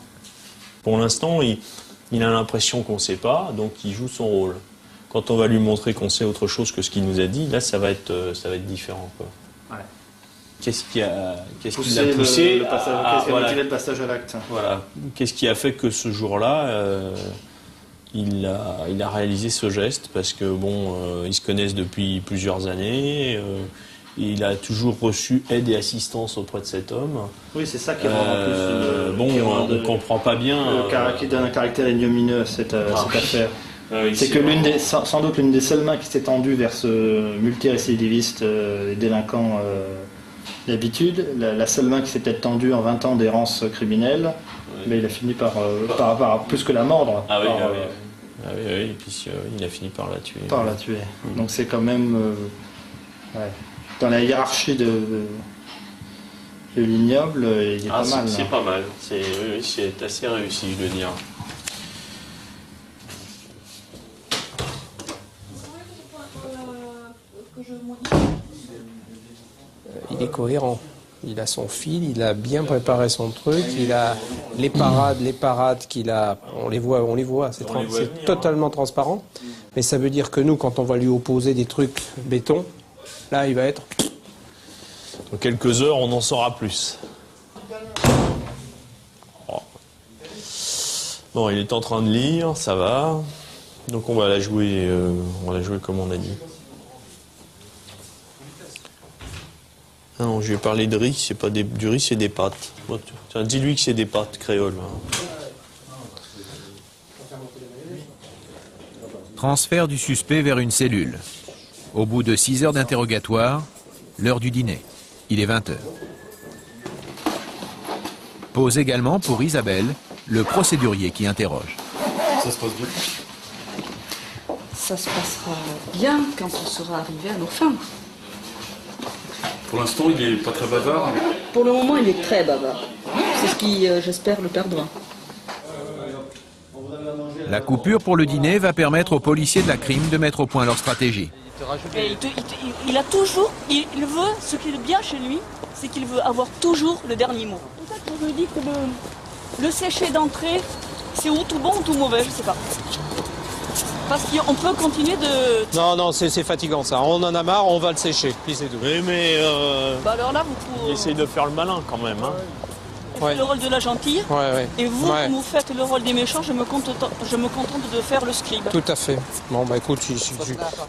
Pour l'instant, il a l'impression qu'on ne sait pas, donc il joue son rôle. Quand on va lui montrer qu'on sait autre chose que ce qu'il nous a dit, là, ça va être différent, quoi. Ouais. Qu'est-ce qui l'a poussé Qu'est-ce qui a motivé le passage à l'acte? Voilà. Qu'est-ce qui a fait que ce jour-là, il a réalisé ce geste? Parce que ils se connaissent depuis plusieurs années. Il a toujours reçu aide et assistance auprès de cet homme. Oui, c'est ça qui rend en plus. On ne comprend pas bien. Qui donne un caractère ignomineux à cette affaire. C'est que sans doute l'une des seules mains qui s'est tendue vers ce multirécidiviste et délinquant d'habitude, la seule main qui s'est peut-être tendue en 20 ans d'errance criminelle, mais il a fini par plus que la mordre. Oui, et puis il a fini par la tuer. Donc c'est quand même dans la hiérarchie de l'ignoble, il est pas mal. C'est pas mal, c'est assez réussi, je veux dire. Il est cohérent. Il a son fil, il a bien préparé son truc, il a les parades qu'il a, on les voit, c'est totalement transparent. Mais ça veut dire que nous, quand on va lui opposer des trucs béton, là, il va être... Dans quelques heures, on en saura plus. Bon, il est en train de lire, ça va. Donc on va la jouer comme on a dit. Ah non, je lui ai parlé de riz, c'est pas du riz, c'est des pâtes. Bon, tiens, dis-lui que c'est des pâtes créoles. Transfert du suspect vers une cellule. Au bout de 6 heures d'interrogatoire, l'heure du dîner. Il est 20h. Pause également pour Isabelle, le procédurier qui interroge. Ça se passe bien? Ça se passera bien quand on sera arrivé à nos fins. Pour l'instant, il n'est pas très bavard. Pour le moment, il est très bavard. C'est ce qui, j'espère, le perdra. La coupure pour le dîner va permettre aux policiers de la crime de mettre au point leur stratégie. Il a toujours, il veut, ce qui est bien chez lui, c'est qu'il veut avoir toujours le dernier mot. C'est pour ça que je me dis que le séché d'entrée, c'est ou tout bon ou tout mauvais, je sais pas. Parce qu'on peut continuer de... Non, c'est fatigant ça. On en a marre, on va le sécher. Puis c'est tout. Oui, mais... Bah alors là, vous... Il essaye de faire le malin quand même. Hein. Ouais. Le rôle de la gentille. Et vous, vous faites le rôle des méchants, je me contente de faire le scribe. Tout à fait. Bon, bah écoute,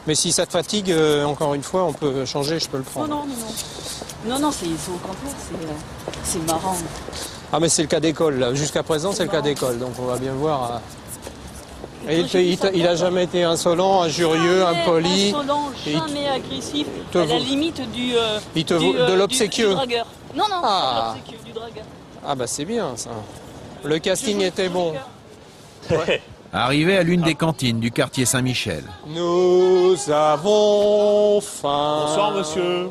mais si ça te fatigue, encore une fois, on peut changer, je peux le prendre. Non, c'est au contraire, c'est marrant. Ah, mais c'est le cas d'école. Jusqu'à présent, c'est le cas d'école. Donc on va bien voir... Et il a jamais été insolent, injurieux, impoli. Insolent, jamais agressif, à la limite de l'obséquieux. Du dragueur. Non, pas de l'obséquieux, du dragueur. Ah bah c'est bien ça. Le casting était bon. Ouais. Arrivé à l'une des cantines du quartier Saint-Michel. Nous avons faim. Bonsoir monsieur.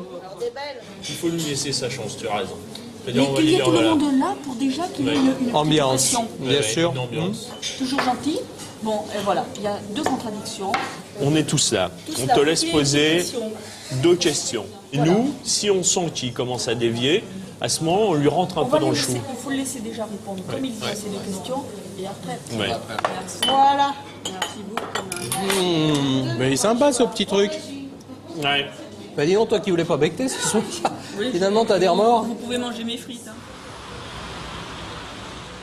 Il faut lui laisser sa chance, tu as raison. Mais qu'il y ait tout le monde là pour déjà qu'il y ait une ambiance, bien sûr. Une ambiance. Toujours gentil. Bon, et voilà, il y a 2 contradictions. On est tous là. On te laisse poser 2 questions. Et nous, si on sent qu'il commence à dévier, À ce moment, on lui rentre un peu dans le chou. Il faut le laisser déjà répondre comme il dit à ses questions et après. Ouais. Merci. Voilà. Merci beaucoup. Mais il est sympa ce petit truc. Ouais. Bah dis donc, toi qui voulais pas becter ce soir, finalement t'as des remords. Vous pouvez manger mes frites. Hein.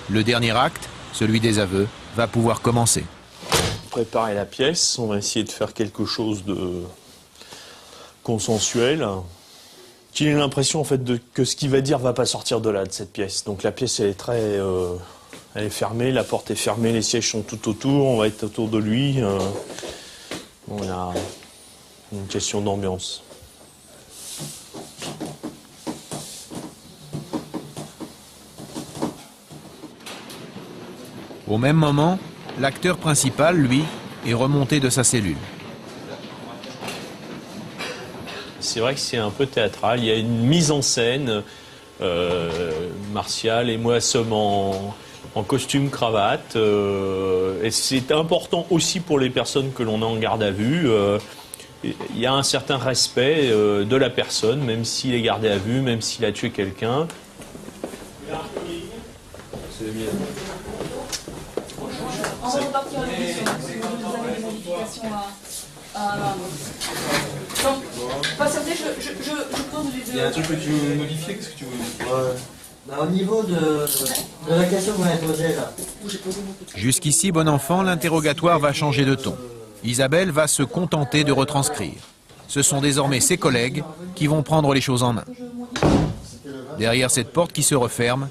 Le dernier acte, celui des aveux, va pouvoir commencer. Préparer la pièce, on va essayer de faire quelque chose de consensuel. Qu'il ait l'impression en fait que ce qu'il va dire va pas sortir de là, de cette pièce. Donc la pièce elle est très, elle est fermée, la porte est fermée, les sièges sont tout autour, on va être autour de lui. On a une question d'ambiance. Au même moment, l'acteur principal, lui, est remonté de sa cellule. C'est vrai que c'est un peu théâtral, il y a une mise en scène. Martial et moi sommes en costume cravate et c'est important aussi pour les personnes que l'on a en garde à vue. Il y a un certain respect de la personne, même s'il est gardé à vue, même s'il a tué quelqu'un. C'est le mien. On va repartir à l'émission. Vous avez des modifications à... Donc, patientez, je pose les deux. Il y a un truc que tu veux modifier, qu'est-ce que tu veux? Au niveau de la question que vous m'avez posée là. Jusqu'ici, bon enfant, l'interrogatoire va changer de ton. Isabelle va se contenter de retranscrire. Ce sont désormais ses collègues qui vont prendre les choses en main. Derrière cette porte qui se referme,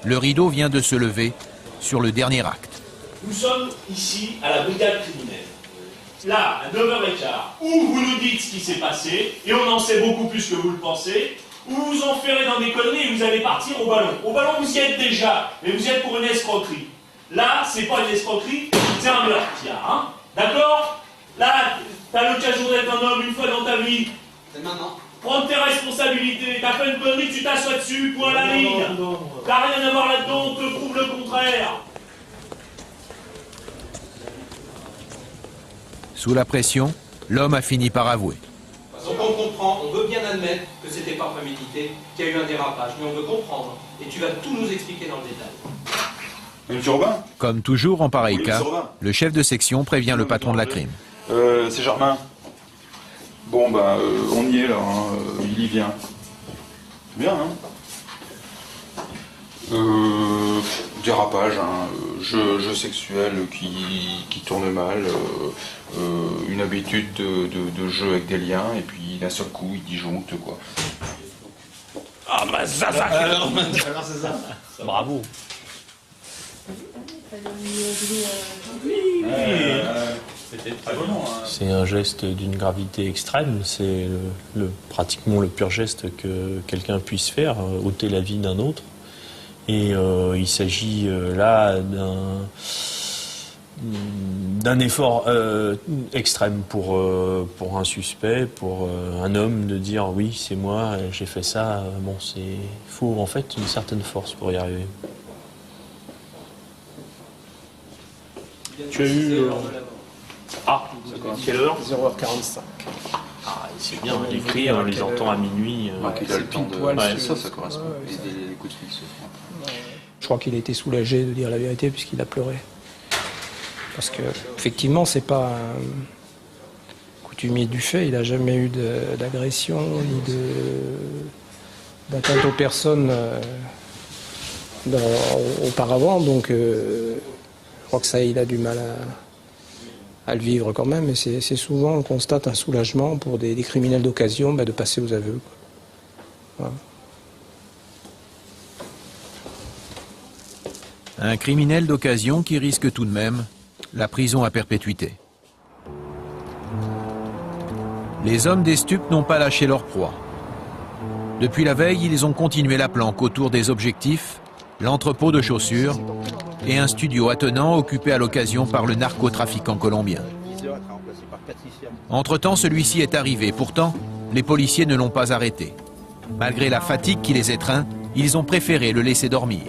le rideau vient de se lever sur le dernier acte. Nous sommes ici à la brigade criminelle. Là, à 9h15, où vous nous dites ce qui s'est passé, et on en sait beaucoup plus que vous le pensez, ou vous vous enferrez dans des conneries et vous allez partir au ballon. Au ballon, vous y êtes déjà, mais vous y êtes pour une escroquerie. Là, c'est pas une escroquerie, c'est un meurtre, hein. D'accord? Là, t'as l'occasion d'être un homme une fois dans ta vie. C'est maintenant. Prendre tes responsabilités, t'as fait une connerie, tu t'assois dessus, point à la ligne. T'as rien à voir là-dedans, on te prouve le contraire. Sous la pression, l'homme a fini par avouer. Donc on comprend, on veut bien admettre que c'était pas prémédité, qu'il y a eu un dérapage, mais on veut comprendre. Et tu vas tout nous expliquer dans le détail. Monsieur Robin ? Comme toujours en pareil Oui, cas, Robin. le chef de section prévient le patron de la crime. C'est Germain. Bon, bah, on y est là, hein. Il y vient. C'est bien, hein. Dérapage, hein. Jeu sexuel qui tourne mal, une habitude de jeu avec des liens, et puis d'un seul coup, il disjoncte, quoi. Ah, bah ça, alors c'est ça. Bravo. C'est un geste d'une gravité extrême, c'est pratiquement le pur geste que quelqu'un puisse faire, ôter la vie d'un autre. Et il s'agit là d'un effort extrême pour un suspect, pour un homme de dire oui c'est moi, j'ai fait ça. Bon, il faut en fait une certaine force pour y arriver. Tu as eu... Ah, quelle heure? 0h45. Ah, c'est bien, les cris, on les entend à minuit. Il a le temps de... Ouais, ça correspond. Les coups de fil se font. Je crois qu'il a été soulagé de dire la vérité puisqu'il a pleuré. Parce que effectivement, c'est pas un coutumier du fait, il n'a jamais eu d'agression ni d'atteinte aux personnes auparavant, donc je crois que ça, il a du mal à le vivre quand même, et c'est souvent, on constate un soulagement pour des criminels d'occasion de passer aux aveux. Voilà. Un criminel d'occasion qui risque tout de même la prison à perpétuité. Les hommes des stupes n'ont pas lâché leur proie. Depuis la veille, ils ont continué la planque autour des objectifs, l'entrepôt de chaussures et un studio attenant occupé à l'occasion par le narcotrafiquant colombien. Entre-temps, celui-ci est arrivé. Pourtant, les policiers ne l'ont pas arrêté. Malgré la fatigue qui les étreint, ils ont préféré le laisser dormir.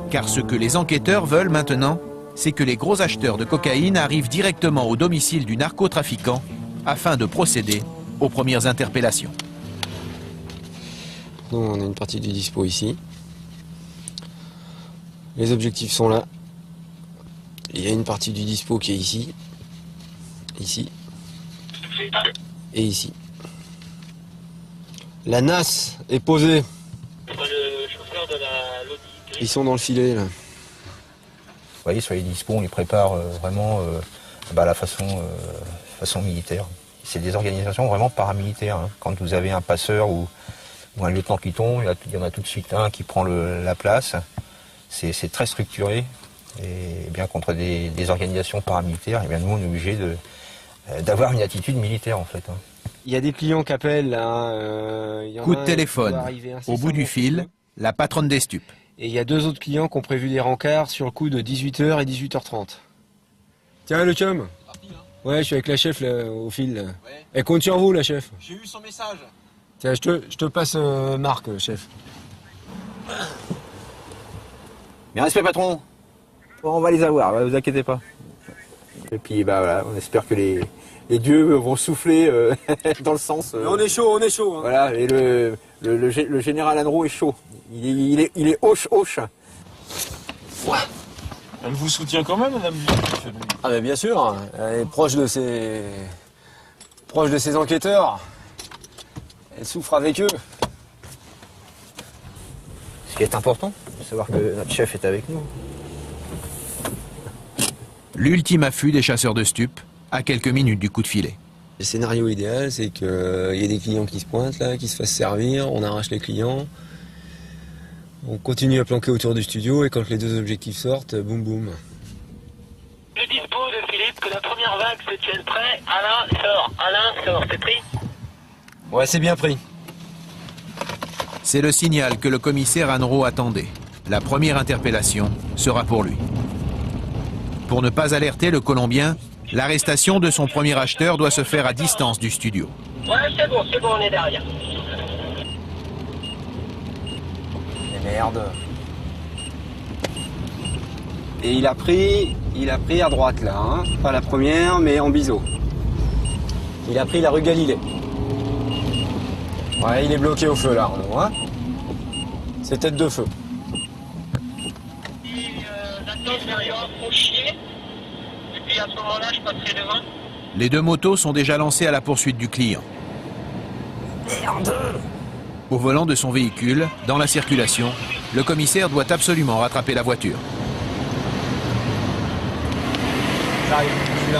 Car ce que les enquêteurs veulent maintenant, c'est que les gros acheteurs de cocaïne arrivent directement au domicile du narcotrafiquant afin de procéder aux premières interpellations. Nous, on a une partie du dispo ici. Les objectifs sont là. Il y a une partie du dispo qui est ici. Ici. Et ici. La NAS est posée. Ils sont dans le filet là. Vous voyez, sur les dispos, on les prépare vraiment à la façon militaire. C'est des organisations vraiment paramilitaires. Hein. Quand vous avez un passeur ou un lieutenant qui tombe, il y en a tout de suite un qui prend la place. C'est très structuré. Et bien contre des organisations paramilitaires, et bien nous on est obligé d'avoir une attitude militaire en fait. Hein. Il y a des clients qui appellent. Coup de téléphone. Au bout du fil, la patronne des stupes. Et il y a 2 autres clients qui ont prévu des rencarts sur le coup de 18h et 18h30. Tiens le chum. Ouais, je suis avec la chef là, au fil. Là. Ouais. Elle compte sur vous la chef. J'ai eu son message. Tiens, je te passe Marc, chef. Bien respect patron. Bon, on va les avoir, vous inquiétez pas. Et puis bah voilà, on espère que les dieux vont souffler dans le sens. On est chaud, on est chaud. Hein. Voilà, et le général Anro est chaud. Il est hoche. Ouais. Elle vous soutient quand même, madame? Ah ben bien sûr, elle est proche de ses enquêteurs. Elle souffre avec eux. Ce qui est important, de savoir que notre chef est avec nous. L'ultime affût des chasseurs de stupes, à quelques minutes du coup de filet. Le scénario idéal, c'est qu'il y ait des clients qui se pointent là, qui se fassent servir, on arrache les clients, on continue à planquer autour du studio et quand les 2 objectifs sortent, boum boum. Le dispo de Philippe, que la première vague se tienne prêt. Alain sort, c'est pris? Ouais, c'est bien pris. C'est le signal que le commissaire Anro attendait. La première interpellation sera pour lui. Pour ne pas alerter le Colombien, l'arrestation de son premier acheteur doit se faire à distance du studio. Ouais, c'est bon, on est derrière. Et merde. Et il a pris à droite là, hein. Pas la première, mais en biseau. Il a pris la rue Galilée. Ouais, il est bloqué au feu là, Arnaud, hein. C'est tête de feu. Et puis à ce moment-là, je passerai devant. Les 2 motos sont déjà lancées à la poursuite du client. Merde! Au volant de son véhicule, dans la circulation, le commissaire doit absolument rattraper la voiture. J'arrive, je suis là.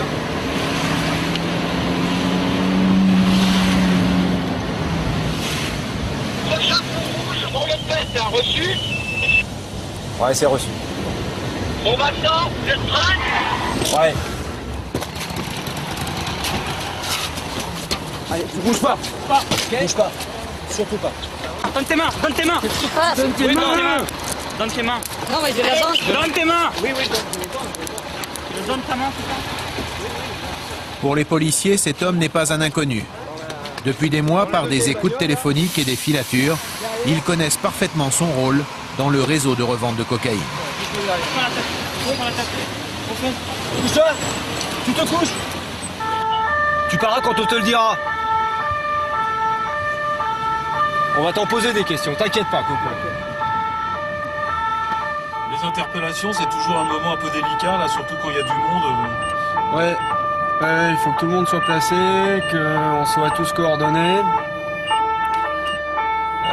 Le chapeau rouge, on le fait, c'est un reçu. Ouais, c'est reçu. Bon maintenant, vous êtes prêts? Ouais. Allez, bouge pas. Okay. Bouge pas. Surtout pas. Donne tes mains. Donne tes mains. Donne tes mains. Non, mais je vais la banque. Donne tes mains. Oui. Je donne ta main, putain. Pour les policiers, cet homme n'est pas un inconnu. Depuis des mois, par des écoutes téléphoniques et des filatures, ils connaissent parfaitement son rôle dans le réseau de revente de cocaïne. Couche-toi. Tu te couches. Tu paras quand on te le dira. On va t'en poser des questions, t'inquiète pas, coco. Les interpellations, c'est toujours un moment un peu délicat, là, surtout quand il y a du monde. Ouais, il faut que tout le monde soit placé, qu'on soit tous coordonnés.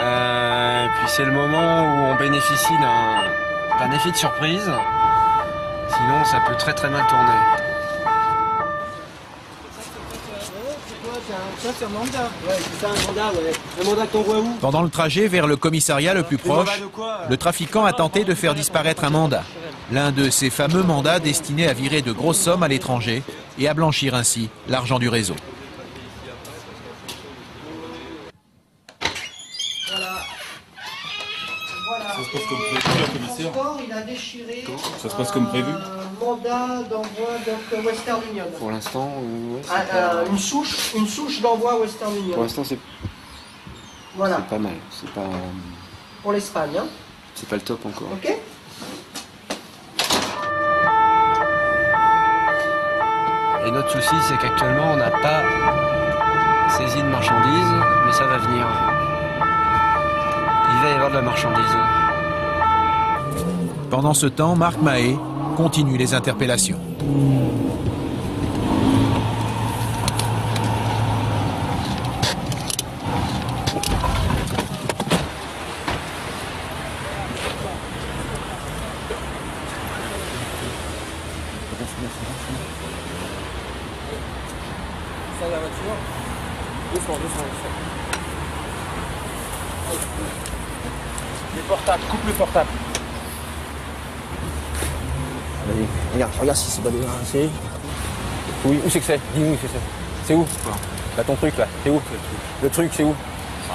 Et puis c'est le moment où on bénéficie d'un effet de surprise. Sinon, ça peut très très mal tourner. C'est un mandat. Ouais, c'est ça un mandat, ouais. Un mandat que t'envoies où? Pendant le trajet vers le commissariat le plus proche, le trafiquant a tenté de faire disparaître un mandat. L'un de ces fameux mandats destinés à virer de grosses sommes à l'étranger et à blanchir ainsi l'argent du réseau. Ça se passe comme prévu, la commissaire? Il a déchiré. Ça se passe comme prévu? Mandat d'envoi donc Western Union. Pour l'instant, Une souche d'envoi Western Union. pour l'instant c'est Voilà. pas mal. C'est pas, Pour l'Espagne, hein. c'est pas le top encore. Ok. Et notre souci, c'est qu'actuellement, on n'a pas saisi de marchandises, mais ça va venir. va y avoir de la marchandise. Pendant ce temps, Marc Mahé continue les interpellations. Ça, la voiture. Doucement. Les portables, coupe le portable. Vas-y, regarde si c'est pas débarrassé. Oui, où c'est que c'est? Dis-nous où c'est que c'est. C'est où? Là, ton truc, là, c'est où? Le truc, c'est où?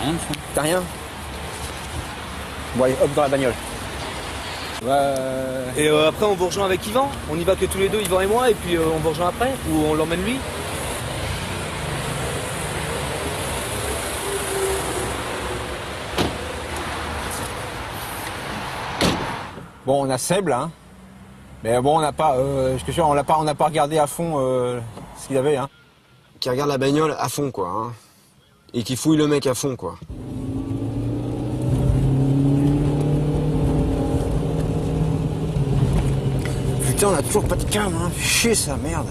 Rien. T'as rien? Bon, allez, hop, dans la bagnole. Et après, on vous rejoint avec Yvan. On y va que tous les deux, Yvan et moi, et puis on vous rejoint après, ou on l'emmène lui. Bon, on a Seb, là, hein. Mais bon, on n'a pas, je te jure, on n'a pas regardé à fond ce qu'il avait, hein. Qui regarde la bagnole à fond, quoi. Hein. Et qui fouille le mec à fond, quoi. Putain, on a toujours pas de cam, hein. Chier, ça, merde.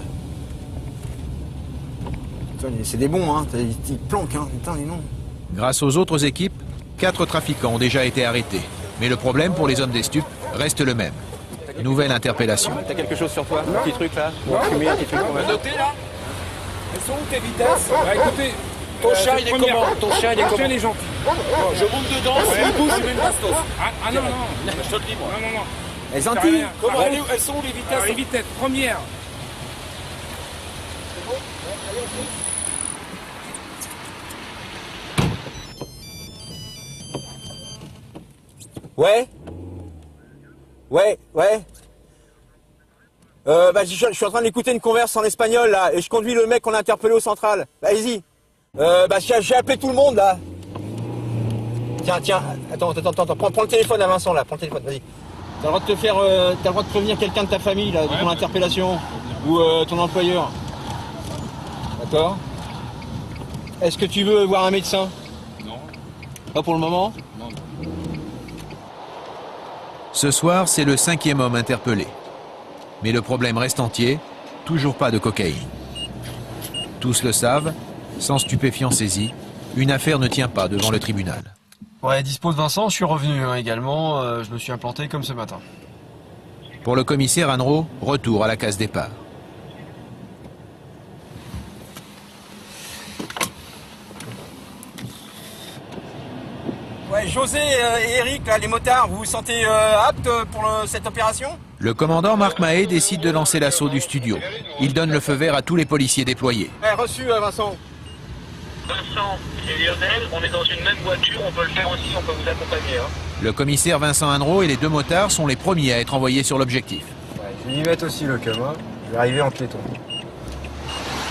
Putain, c'est des bons, hein. Ils planquent, hein. Putain, les noms. Grâce aux autres équipes, 4 trafiquants ont déjà été arrêtés. Mais le problème pour les hommes des stupes reste le même. Nouvelle interpellation. T'as quelque chose sur toi? Un petit truc, là? Un petit truc, Noté, là? Elles sont où tes vitesses? Bah écoutez, ton chat il est comment? Ton chat il est comment? Ton chien il est gentil. Je monte dedans, s'il bouge, je mets une bastos. Ah non, je te le dis moi. Non. Elles sont gentilles. Comment elles sont où les vitesses? Les vitesses, première. Ouais. Bah, je suis en train d'écouter une converse en espagnol, là, et je conduis le mec qu'on a interpellé au central. Bah, allez-y. Bah, j'ai appelé tout le monde, là. Tiens, attends, prends le téléphone à Vincent, là, prends le téléphone, vas-y. T'as le droit de te faire, t'as le droit de prévenir quelqu'un de ta famille, là, de ton interpellation, ou ton employeur. D'accord? Est-ce que tu veux voir un médecin? Non. Pas pour le moment? Non. Ce soir, c'est le 5e homme interpellé. Mais le problème reste entier, toujours pas de cocaïne. Tous le savent, sans stupéfiants saisis, une affaire ne tient pas devant le tribunal. Ouais, dispo de Vincent, je suis revenu également, je me suis implanté comme ce matin. Pour le commissaire Annereau, retour à la case départ. Ouais, José et Eric, là, les motards, vous vous sentez aptes pour cette opération? Le commandant Marc Mahé décide de lancer l'assaut du studio. Il donne le feu vert à tous les policiers déployés. Reçu, Vincent. Vincent et Lionel, on est dans une même voiture, on peut le faire aussi, on peut vous accompagner. Hein. Le commissaire Vincent Annereau et les 2 motards sont les premiers à être envoyés sur l'objectif. Ouais, je vais y mettre aussi le cama, je vais arriver en piéton.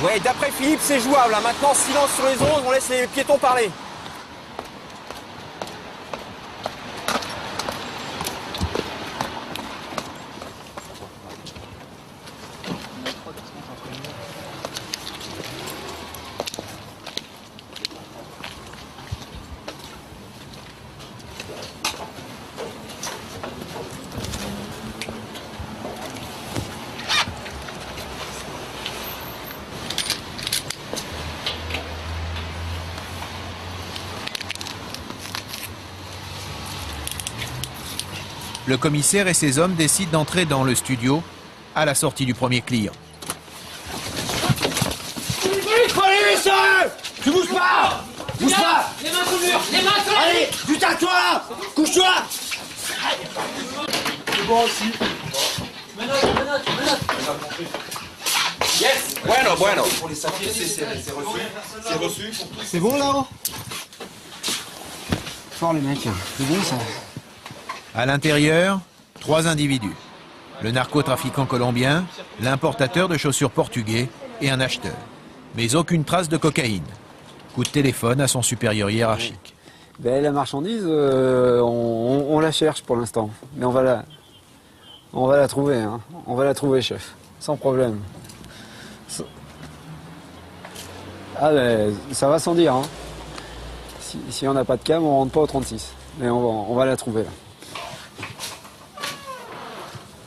Ouais, d'après Philippe, c'est jouable. Là. Maintenant, silence sur les autres, on laisse les piétons parler. Le commissaire et ses hommes décident d'entrer dans le studio à la sortie du premier client. Allez, seul! Tu bouges pas! Bouge pas! Les mains sous le mur! Les mains sous le mur! Allez, putain, toi! Couche-toi! C'est bon aussi. Menottes. Yes! Bueno. Pour les sapiens, c'est reçu. C'est reçu. C'est bon là-haut? Fort les mecs, c'est bon ça. À l'intérieur, 3 individus. Le narcotrafiquant colombien, l'importateur de chaussures portugais et un acheteur. Mais aucune trace de cocaïne. Coup de téléphone à son supérieur hiérarchique. Ben, la marchandise, on la cherche pour l'instant. Mais on va la trouver, hein. On va la trouver, chef. Sans problème. Ah ben, ça va sans dire, hein. Si on n'a pas de cam, on rentre pas au 36. Mais on va la trouver là.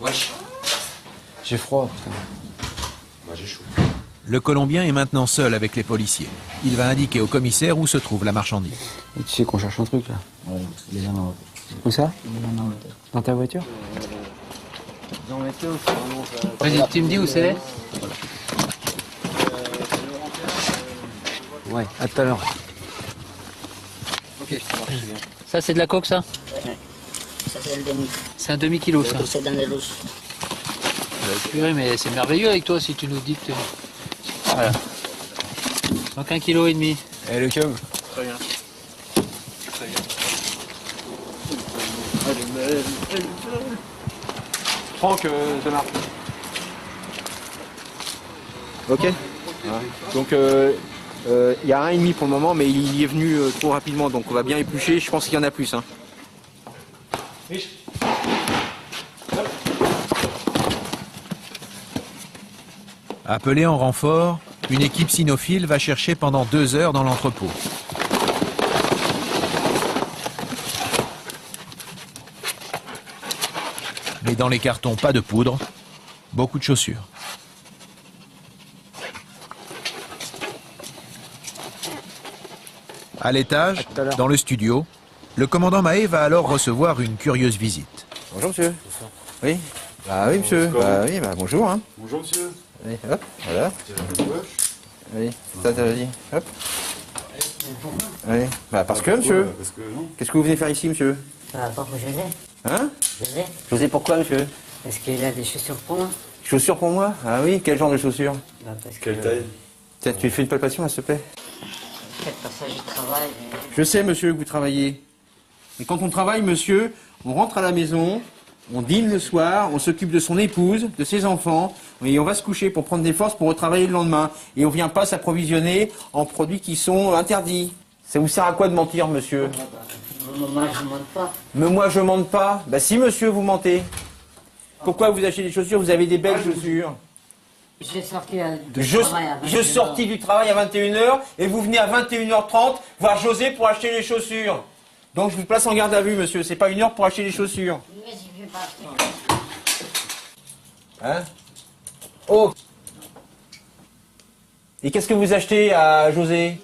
Wesh. J'ai froid, putain. Moi j'ai chaud. Le Colombien est maintenant seul avec les policiers. Il va indiquer au commissaire où se trouve la marchandise. Et tu sais qu'on cherche un truc là. Ouais, il est là dans la voiture. Où ça? Il est là dans la voiture. Dans ta voiture? Vas-y, tu me dis où c'est? Ouais, à tout à l'heure. Ok, ça c'est de la coke ça? Ouais. Ça c'est le demi. C'est un demi-kilo ça? C'est dans les rousses. Purée, mais c'est merveilleux avec toi si tu nous dis que... Voilà. Donc 1,5 kg. Eh le cum. Très bien. Franck, Thomas. Ok. Donc il y a 1,5 pour le moment, mais il y est venu trop rapidement, donc on va bien éplucher. Je pense qu'il y en a plus. Hein. Appelé en renfort, une équipe cynophile va chercher pendant 2 heures dans l'entrepôt. Mais dans les cartons, pas de poudre, beaucoup de chaussures. À l'étage, dans le studio, le commandant Mahé va alors recevoir une curieuse visite. Bonjour monsieur. Oui. Bah oui monsieur. Bah oui, bah bonjour. Hein. Bonjour monsieur. Oui, hop, voilà. Oui, ça t'as dit. Hop. Oui. Bah parce que monsieur. Qu'est-ce que vous venez faire ici monsieur? Par rapport au José. Hein? José. José pourquoi monsieur? Parce qu'il a des chaussures pour moi. Chaussures pour moi? Ah oui, quel genre de chaussures? Bah parce que... Quelle taille? Tiens, tu fais une palpation s'il te plaît? Peut-être parce que je travaille. Je sais monsieur que vous travaillez. Et quand on travaille monsieur, on rentre à la maison, on dîne le soir, on s'occupe de son épouse, de ses enfants, et on va se coucher pour prendre des forces pour retravailler le lendemain. Et on vient pas s'approvisionner en produits qui sont interdits. Ça vous sert à quoi de mentir monsieur? Moi je monte pas. Mais moi je mente pas. Bah si monsieur vous mentez. Pourquoi vous achetez des chaussures? Vous avez des belles chaussures. J'ai sorti du travail à 21h. Je sortis du travail à 21h et vous venez à 21h30 voir José pour acheter les chaussures. Donc je vous place en garde à vue monsieur, c'est pas une heure pour acheter les chaussures. Mais je vais pas. Hein? Oh! Et qu'est-ce que vous achetez à José?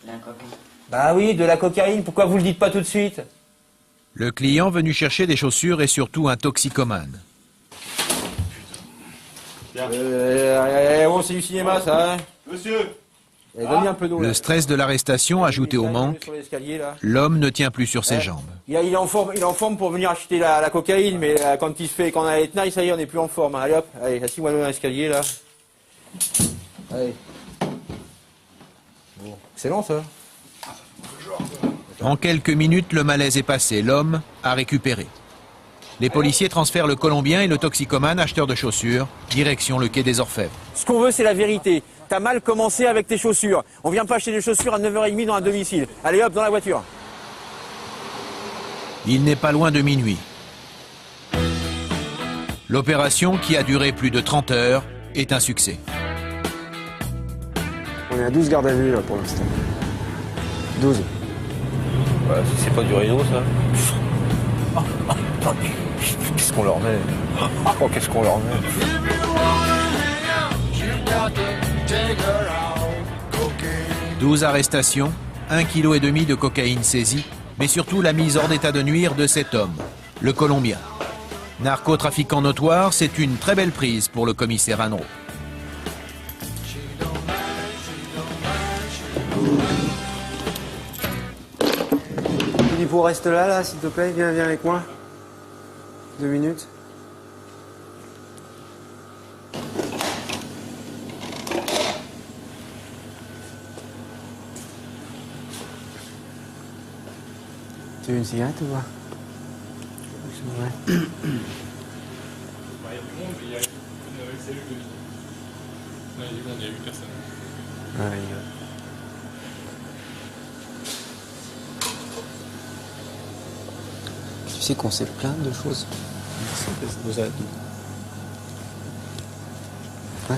La cocaïne. Bah oui, de la cocaïne, pourquoi vous le dites pas tout de suite? Le client venu chercher des chaussures est surtout un toxicomane. Oh, c'est du cinéma ça, hein? Monsieur! Donne-lui un peu d'eau. Le stress de l'arrestation ajouté au manque, l'homme ne tient plus sur ses jambes. Il est en forme pour venir acheter la cocaïne, mais quand on a les tenailles, ça y est, on n'est plus en forme. Allez hop, allez, assis-moi dans l'escalier là. Allez. Bon, excellent ça. En quelques minutes, le malaise est passé. L'homme a récupéré. Les policiers transfèrent le Colombien et le toxicomane, acheteur de chaussures, direction le quai des Orfèvres. Ce qu'on veut, c'est la vérité. T'as mal commencé avec tes chaussures. On vient pas acheter des chaussures à 9h30 dans un domicile. Allez hop, dans la voiture. Il n'est pas loin de minuit. L'opération, qui a duré plus de 30 heures, est un succès. On est à 12 gardes à vue là pour l'instant. 12. Ouais, c'est pas du Rhino ça. Qu'est-ce qu'on leur met? Oh, qu'est-ce qu'on leur met? 12 arrestations, 1,5 kg de cocaïne saisie, mais surtout la mise hors d'état de nuire de cet homme, le Colombien. Narcotrafiquant notoire, c'est une très belle prise pour le commissaire Anro. Philippot, reste là, s'il te plaît, viens avec moi. 2 minutes. Tu veux une cigarette ou pas? Ouais. Tu sais qu'on sait plein de choses. Ouais.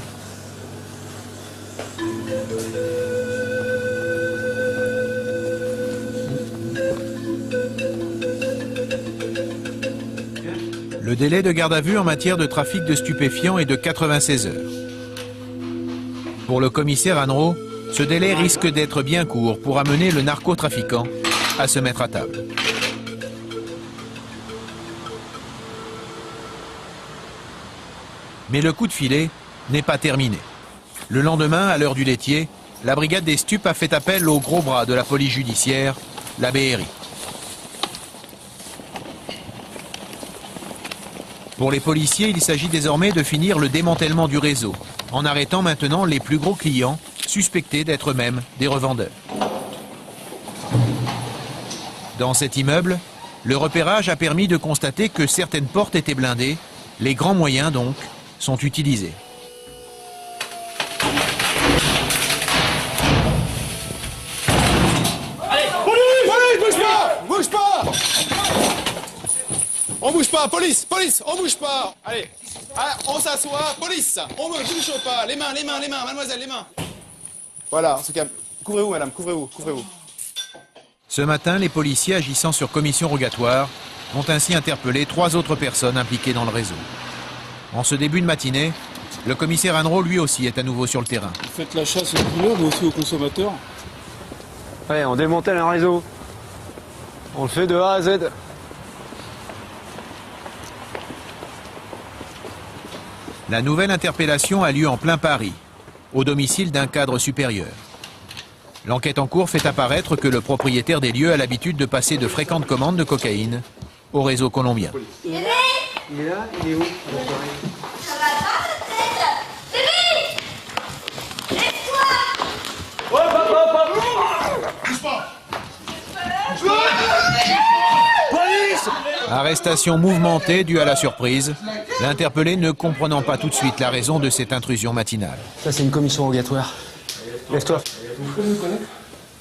délai de garde à vue en matière de trafic de stupéfiants est de 96 heures. Pour le commissaire Anreau, ce délai risque d'être bien court pour amener le narcotrafiquant à se mettre à table. Mais le coup de filet n'est pas terminé. Le lendemain, à l'heure du laitier, la brigade des stupes a fait appel au gros bras de la police judiciaire, la BRI. Pour les policiers, il s'agit désormais de finir le démantèlement du réseau, en arrêtant maintenant les plus gros clients, suspectés d'être eux-mêmes des revendeurs. Dans cet immeuble, le repérage a permis de constater que certaines portes étaient blindées, les grands moyens donc sont utilisés. Bouge pas! On bouge pas, police, on bouge pas! Allez, on s'assoit, police, on ne bouge pas, les mains, mademoiselle, les mains. Voilà, on se calme. Couvrez-vous, madame, couvrez-vous. Ce matin, les policiers agissant sur commission rogatoire ont ainsi interpellé 3 autres personnes impliquées dans le réseau. En ce début de matinée, le commissaire Anreau lui aussi est à nouveau sur le terrain. Vous faites la chasse aux dealers, mais aussi aux consommateurs. Ouais, on démantèle un réseau. On le fait de A à Z. La nouvelle interpellation a lieu en plein Paris, au domicile d'un cadre supérieur. L'enquête en cours fait apparaître que le propriétaire des lieux a l'habitude de passer de fréquentes commandes de cocaïne au réseau colombien. Il est là? Il est où? Ça va pas la tête? Bébé! Lève-toi! Bouge pas! Police! Arrestation mouvementée due à la surprise, l'interpellé ne comprenant pas tout de suite la raison de cette intrusion matinale. Ça, c'est une commission rogatoire. Lève-toi.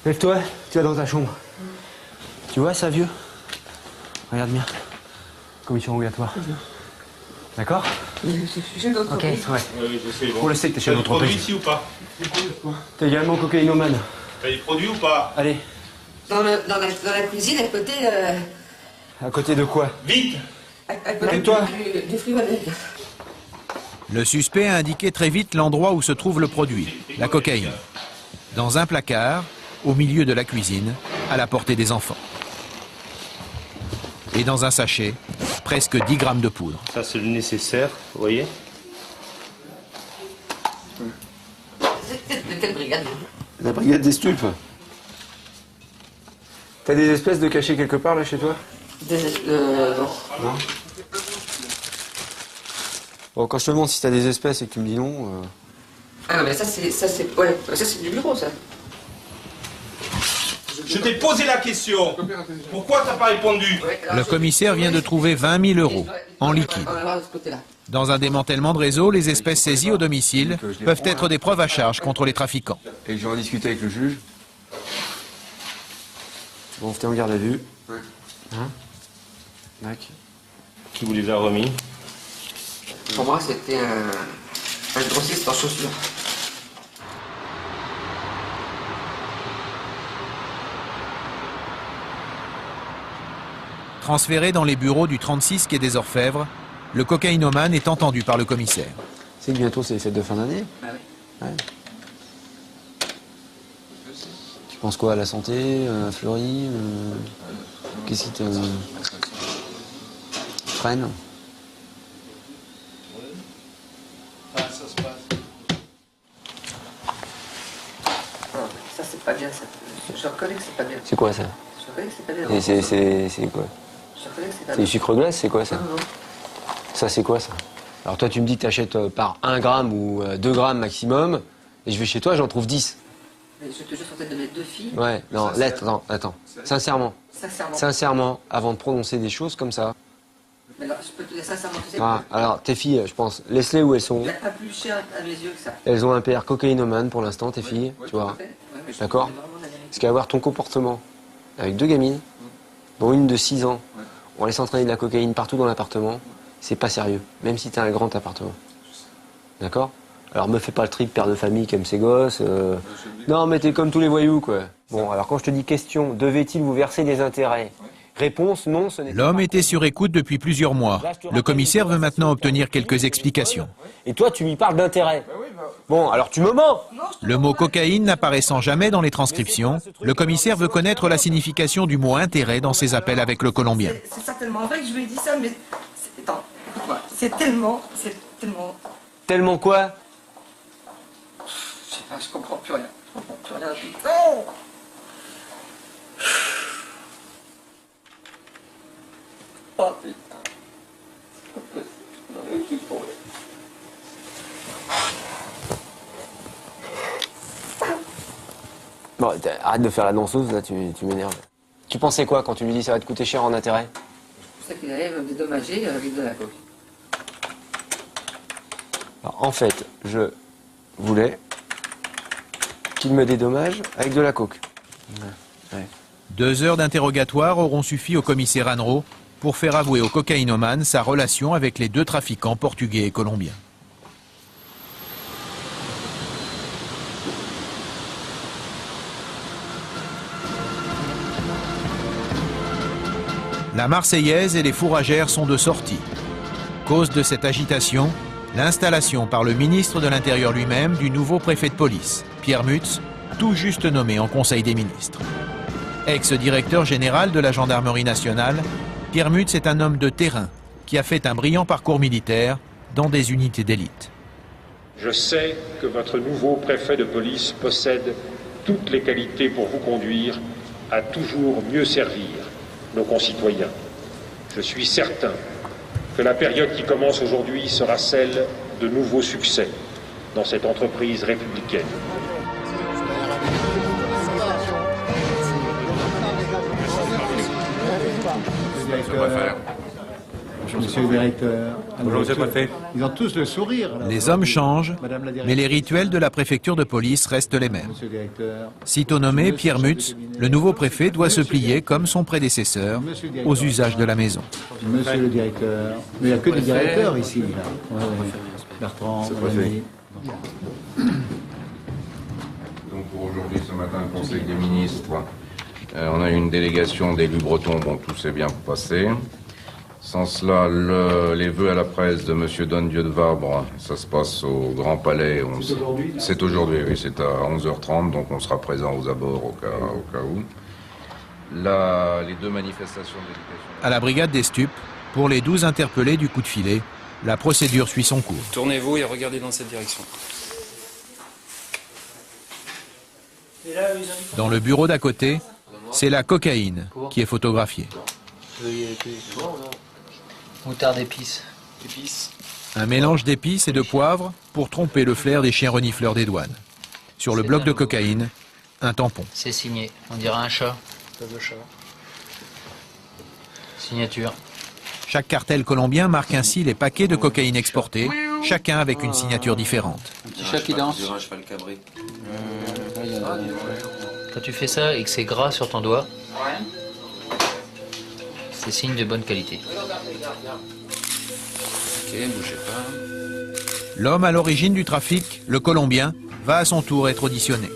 Lève-toi, tu vas dans ta chambre. Tu vois ça, vieux? Regarde bien. Commission rogatoire. D'accord? Ok, ouais. Pour le sait que t'es chef d'entreprise. Ici ou pas? T'es également cocaïnomane. T'as des produits ou pas? Allez. Dans la cuisine, à côté... À côté de quoi? Vite! À côté Lève-toi. du frigo. Le suspect a indiqué très vite l'endroit où se trouve le produit, la cocaïne. Dans un placard, au milieu de la cuisine, à la portée des enfants. Et dans un sachet, presque 10 grammes de poudre. Ça, c'est le nécessaire, vous voyez? De quelle brigade? La brigade des stupes. T'as des espèces de cachées quelque part, là, chez toi? Non. Non. Bon, quand je te demande si t'as des espèces et que tu me dis non... Ah non, mais ça c'est du bureau, ça. Je t'ai posé la question. Pourquoi t'as pas répondu? Le commissaire vient de trouver 20 000 € en liquide. Dans un démantèlement de réseau, les espèces saisies au domicile peuvent être des preuves à charge contre les trafiquants. Et je vais en discuter avec le juge. Bon, t'es en garde à vue. Hein? D'accord. Qui vous les a remis? Pour moi, c'était un grossiste en chaussures. Transféré dans les bureaux du 36 quai des Orfèvres, le cocaïnomane est entendu par le commissaire. C'est que bientôt c'est les fêtes de fin d'année. Bah oui. Ouais. Tu penses quoi à la santé, à Fleury qu'est-ce qui te freine? Ça, c'est pas bien, ça. Je reconnais que c'est pas bien. C'est quoi ça? Je reconnais que c'est pas bien. Et c'est quoi? Je reconnais que c'est pas C'est bien. du sucre glace, c'est quoi ça? Non, non. Ça c'est quoi ça? Alors toi tu me dis que tu achètes par 1 gramme ou 2 grammes maximum, et je vais chez toi, j'en trouve 10. Mais je te jure sur tête de mes 2 filles. Ouais, non, là, attends. Sincèrement. Sincèrement, avant de prononcer des choses comme ça. Mais alors, je peux te dire sincèrement, tu sais. Ah, alors, tes filles, je pense, laisse-les où elles sont. Il n'y a pas plus cher à mes yeux que ça. Elles ont un père cocaïnomane pour l'instant, tes filles, tu vois. D'accord? Parce qu'avoir ton comportement avec 2 gamines, dont une de 6 ans, on laisse entraîner de la cocaïne partout dans l'appartement, c'est pas sérieux, même si t'as un grand appartement. D'accord? Alors me fais pas le trip père de famille qui aime ses gosses. Non mais t'es comme tous les voyous quoi. Bon alors quand je te dis question, devait-il vous verser des intérêts? Réponse, non, ce n'est pas. L'homme était sur écoute depuis plusieurs mois. Le commissaire veut maintenant obtenir quelques explications. Et toi, tu lui parles d'intérêt. Bon, alors tu me mens. Le mot cocaïne n'apparaissant jamais dans les transcriptions, le commissaire veut connaître la signification du mot intérêt dans ses appels avec le Colombien. C'est certainement vrai que je lui ai dit ça, mais... Attends, écoute-moi, c'est tellement... Tellement quoi? Je sais pas, je comprends plus rien. Je comprends plus rien. Oh, oh putain. Bon, arrête de faire la danseuse, là, tu m'énerves. Tu pensais quoi quand tu lui dis ça va te coûter cher en intérêt? Je pensais qu'il allait me dédommager avec de la coke. Alors, en fait, je voulais qu'il me dédommage avec de la coke. Ouais. 2 heures d'interrogatoire auront suffi au commissaire Anro pour faire avouer au cocaïnomane sa relation avec les 2 trafiquants portugais et colombiens. La Marseillaise et les fourragères sont de sortie. Cause de cette agitation, l'installation par le ministre de l'Intérieur lui-même du nouveau préfet de police, Pierre Mutz, tout juste nommé en Conseil des ministres. Ex-directeur général de la gendarmerie nationale, Pierre Mutz est un homme de terrain qui a fait un brillant parcours militaire dans des unités d'élite. Je sais que votre nouveau préfet de police possède toutes les qualités pour vous conduire à toujours mieux servir nos concitoyens. Je suis certain que la période qui commence aujourd'hui sera celle de nouveaux succès dans cette entreprise républicaine. Monsieur le directeur. Bonjour, monsieur le préfet. Ils ont tous le sourire. Les hommes changent, mais les rituels de la préfecture de police restent les mêmes. Sitôt nommé Pierre Mutz, le nouveau préfet doit se plier, comme son prédécesseur, aux usages de la maison. Monsieur le directeur. Mais il n'y a que des directeurs ici. Là. Bertrand, préfet. Donc pour aujourd'hui, ce matin, le Conseil des ministres, on a eu une délégation d'élus bretons, bon, tout s'est bien passé. Sans cela, les vœux à la presse de M. Don Dieu de Vabre, ça se passe au Grand Palais. C'est aujourd'hui? C'est aujourd'hui, oui, c'est à 11h30, donc on sera présent aux abords au cas où. Là, les 2 manifestations d'éducation... À la brigade des stupes, pour les 12 interpellés du coup de filet, la procédure suit son cours. Tournez-vous et regardez dans cette direction. Dans le bureau d'à côté, c'est la cocaïne qui est photographiée. Moutarde d'épices. Un mélange d'épices et de poivre pour tromper le flair des chiens renifleurs des douanes. Sur le bloc de cocaïne, un tampon. C'est signé. On dirait un chat. Signature. Chaque cartel colombien marque ainsi les paquets de cocaïne exportés, chacun avec une signature différente. Un petit chat qui danse. Quand tu fais ça et que c'est gras sur ton doigt, c'est signe de bonne qualité. Ok, bougez pas. L'homme à l'origine du trafic, le Colombien, va à son tour être auditionné.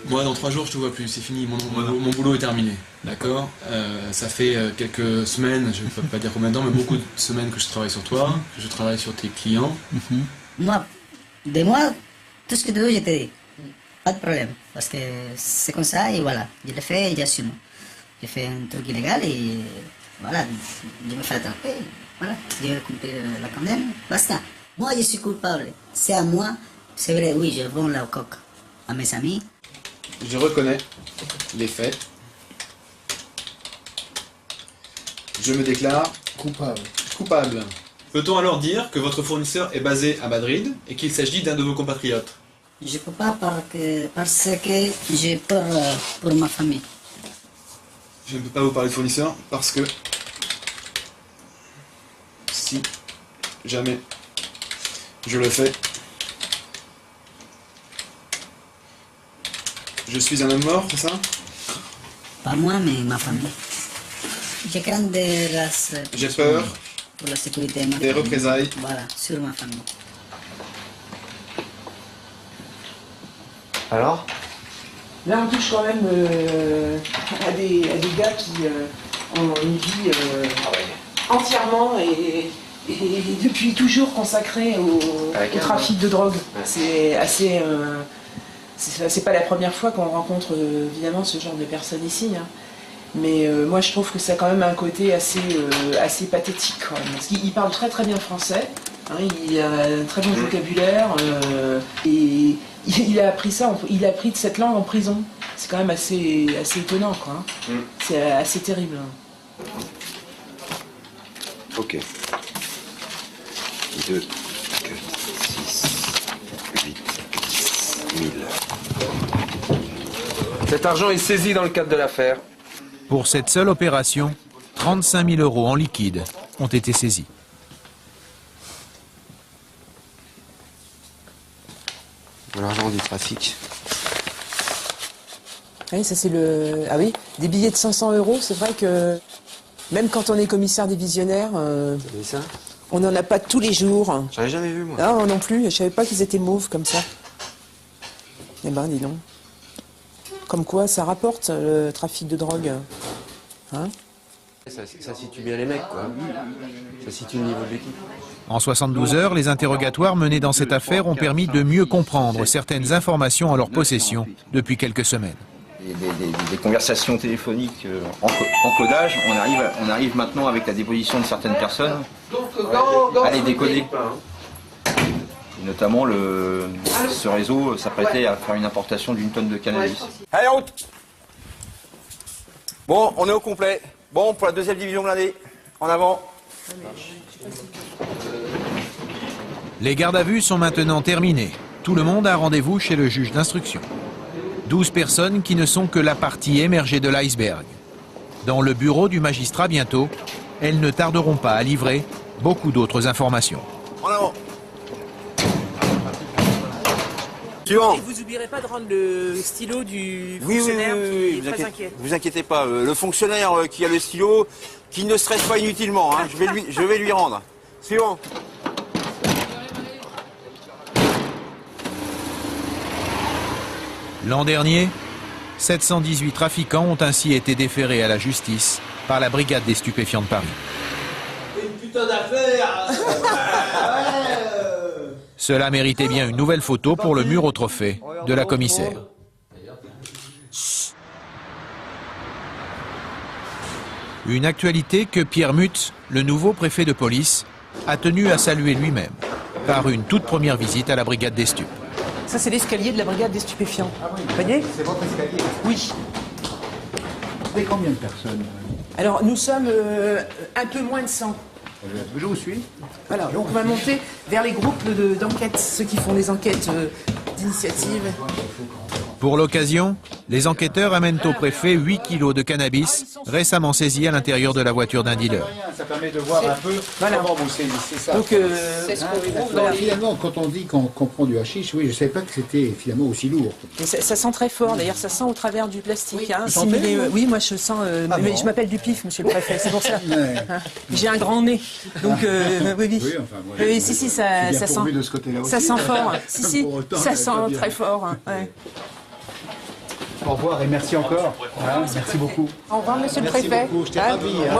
Moi, dans 3 jours, je te vois plus, c'est fini, mon boulot est terminé. D'accord. Ça fait quelques semaines, je ne peux pas dire combien de temps, mais beaucoup de semaines que je travaille sur toi, que je travaille sur tes clients. Moi, tout ce que tu veux, je te dis. Pas de problème, parce que c'est comme ça et voilà. Je le fais et j'assume. J'ai fait un truc illégal et voilà, je me fais attraper. Voilà, je vais couper la condamne, basta. Moi, je suis coupable. C'est à moi. C'est vrai, oui, je vends la coque à mes amis. Je reconnais les faits. Je me déclare coupable. Peut-on alors dire que votre fournisseur est basé à Madrid et qu'il s'agit d'un de vos compatriotes? Je ne peux pas parce que j'ai peur pour ma famille. Je ne peux pas vous parler de fournisseur parce que si jamais je le fais, je suis un homme mort, c'est ça? Pas moi, mais ma famille. Je crains j'ai peur pour la sécurité de ma des famille. représailles. Voilà, sur ma famille. Alors? Là, on touche quand même à des gars qui ont une vie entièrement et depuis toujours consacrée au trafic de drogue. C'est assez... c'est pas la première fois qu'on rencontre évidemment ce genre de personnes ici. Hein. Mais moi je trouve que ça a quand même un côté assez pathétique quand même. Parce qu'il parle très très bien français, hein, il a un très bon vocabulaire et il a appris ça, il a appris cette langue en prison. C'est quand même assez étonnant quoi. Hein. C'est assez terrible. Hein. Ok. 2, 4, 6, 8, 10 000. Cet argent est saisi dans le cadre de l'affaire. Pour cette seule opération, 35 000 € en liquide ont été saisis. L'argent du trafic. Oui, ça c'est le... Ah oui, des billets de 500 €, c'est vrai que même quand on est commissaire divisionnaire, ça on n'en a pas tous les jours. J'avais jamais vu moi. Non, non plus, je savais pas qu'ils étaient mauves comme ça. Eh ben, dis donc. Comme quoi, ça rapporte le trafic de drogue. Hein? Ça situe bien les mecs, quoi. Ça situe le niveau de l'équipe. En 72 heures, les interrogatoires menés dans cette affaire ont permis de mieux comprendre certaines informations en leur possession depuis quelques semaines. Des conversations téléphoniques en codage, on arrive maintenant avec la déposition de certaines personnes à les décoder. Et notamment, ce réseau s'apprêtait à faire une importation d'1 tonne de cannabis. Allez, en route. Bon, on est au complet. Bon, pour la deuxième division blindée, en avant. Les gardes à vue sont maintenant terminés. Tout le monde a rendez-vous chez le juge d'instruction. 12 personnes qui ne sont que la partie émergée de l'iceberg. Dans le bureau du magistrat bientôt, elles ne tarderont pas à livrer beaucoup d'autres informations. En avant. Suivant. Et vous n'oublierez pas de rendre le stylo du fonctionnaire qui est très inquiet. Vous inquiétez pas, le fonctionnaire qui a le stylo, qui ne stresse pas inutilement, hein, je vais lui rendre. Suivant. L'an dernier, 718 trafiquants ont ainsi été déférés à la justice par la brigade des stupéfiants de Paris. Une putain d'affaire. Cela méritait bien une nouvelle photo pour le mur au trophée de la commissaire. Une actualité que Pierre Muth, le nouveau préfet de police, a tenu à saluer lui-même par une toute première visite à la brigade des stupes. Ça, c'est l'escalier de la brigade des stupéfiants. Ah oui, vous voyez? C'est votre escalier? Oui. Vous avez combien de personnes? Alors, nous sommes un peu moins de 100. Je vous suis. Voilà, donc on va monter vers les groupes d'enquête, ceux qui font des enquêtes d'initiative. Pour l'occasion, les enquêteurs amènent au préfet 8 kilos de cannabis récemment saisis à l'intérieur de la voiture d'un dealer. Ça permet de voir un peu comment vous saisissez ça. Donc, c'est ce qu'on trouve dans les... Finalement, quand on dit qu'on prend du hashish, oui, je ne savais pas que c'était finalement aussi lourd. Et ça sent très fort, d'ailleurs ça sent au travers du plastique. Oui, hein, similé, oui, moi je sens, mais bon. je m'appelle du pif, monsieur le préfet, c'est pour ça. Hein, j'ai un grand nez, donc oui. Oui, enfin, moi, si, ça sent. De ce côté-là aussi, ça sent fort. Hein. Si, ça sent très fort. Hein, ouais. Au revoir et merci encore. Voilà, merci beaucoup. Au revoir, monsieur le Merci préfet. beaucoup, j'étais ravi, hein.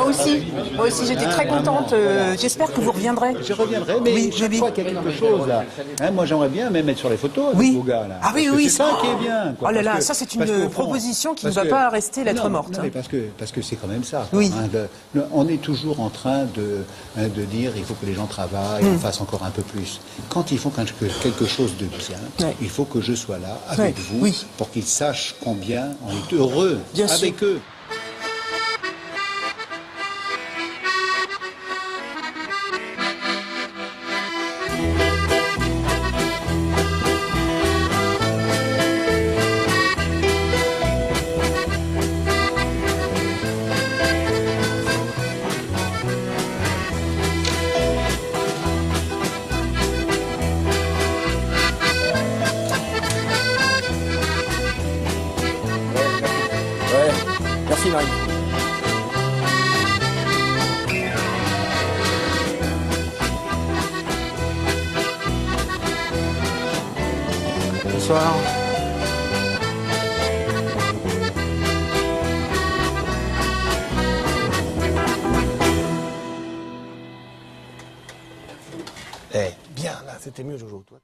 Moi aussi, j'étais très contente. J'espère que vous reviendrez. Je reviendrai, mais chaque fois qu'il y a quelque chose là, hein, moi j'aimerais bien même être sur les photos avec vos gars là. Ah oui, Parce que oui, c'est ça qui est bien. Quoi, oh là là, parce que- ça c'est parce qu'au une fond, proposition qui ne parce va que- pas rester lettre non, morte. non, mais parce que c'est quand même ça. Oui. Hein, on est toujours en train de dire il faut que les gens travaillent, on fasse encore un peu plus. Quand ils font quelque chose de bien, il faut que je sois là avec vous pour qu'ils sachent combien on est heureux Bien sûr. avec eux. Merci Marie. Bonsoir. C'était mieux, Jojo, toi.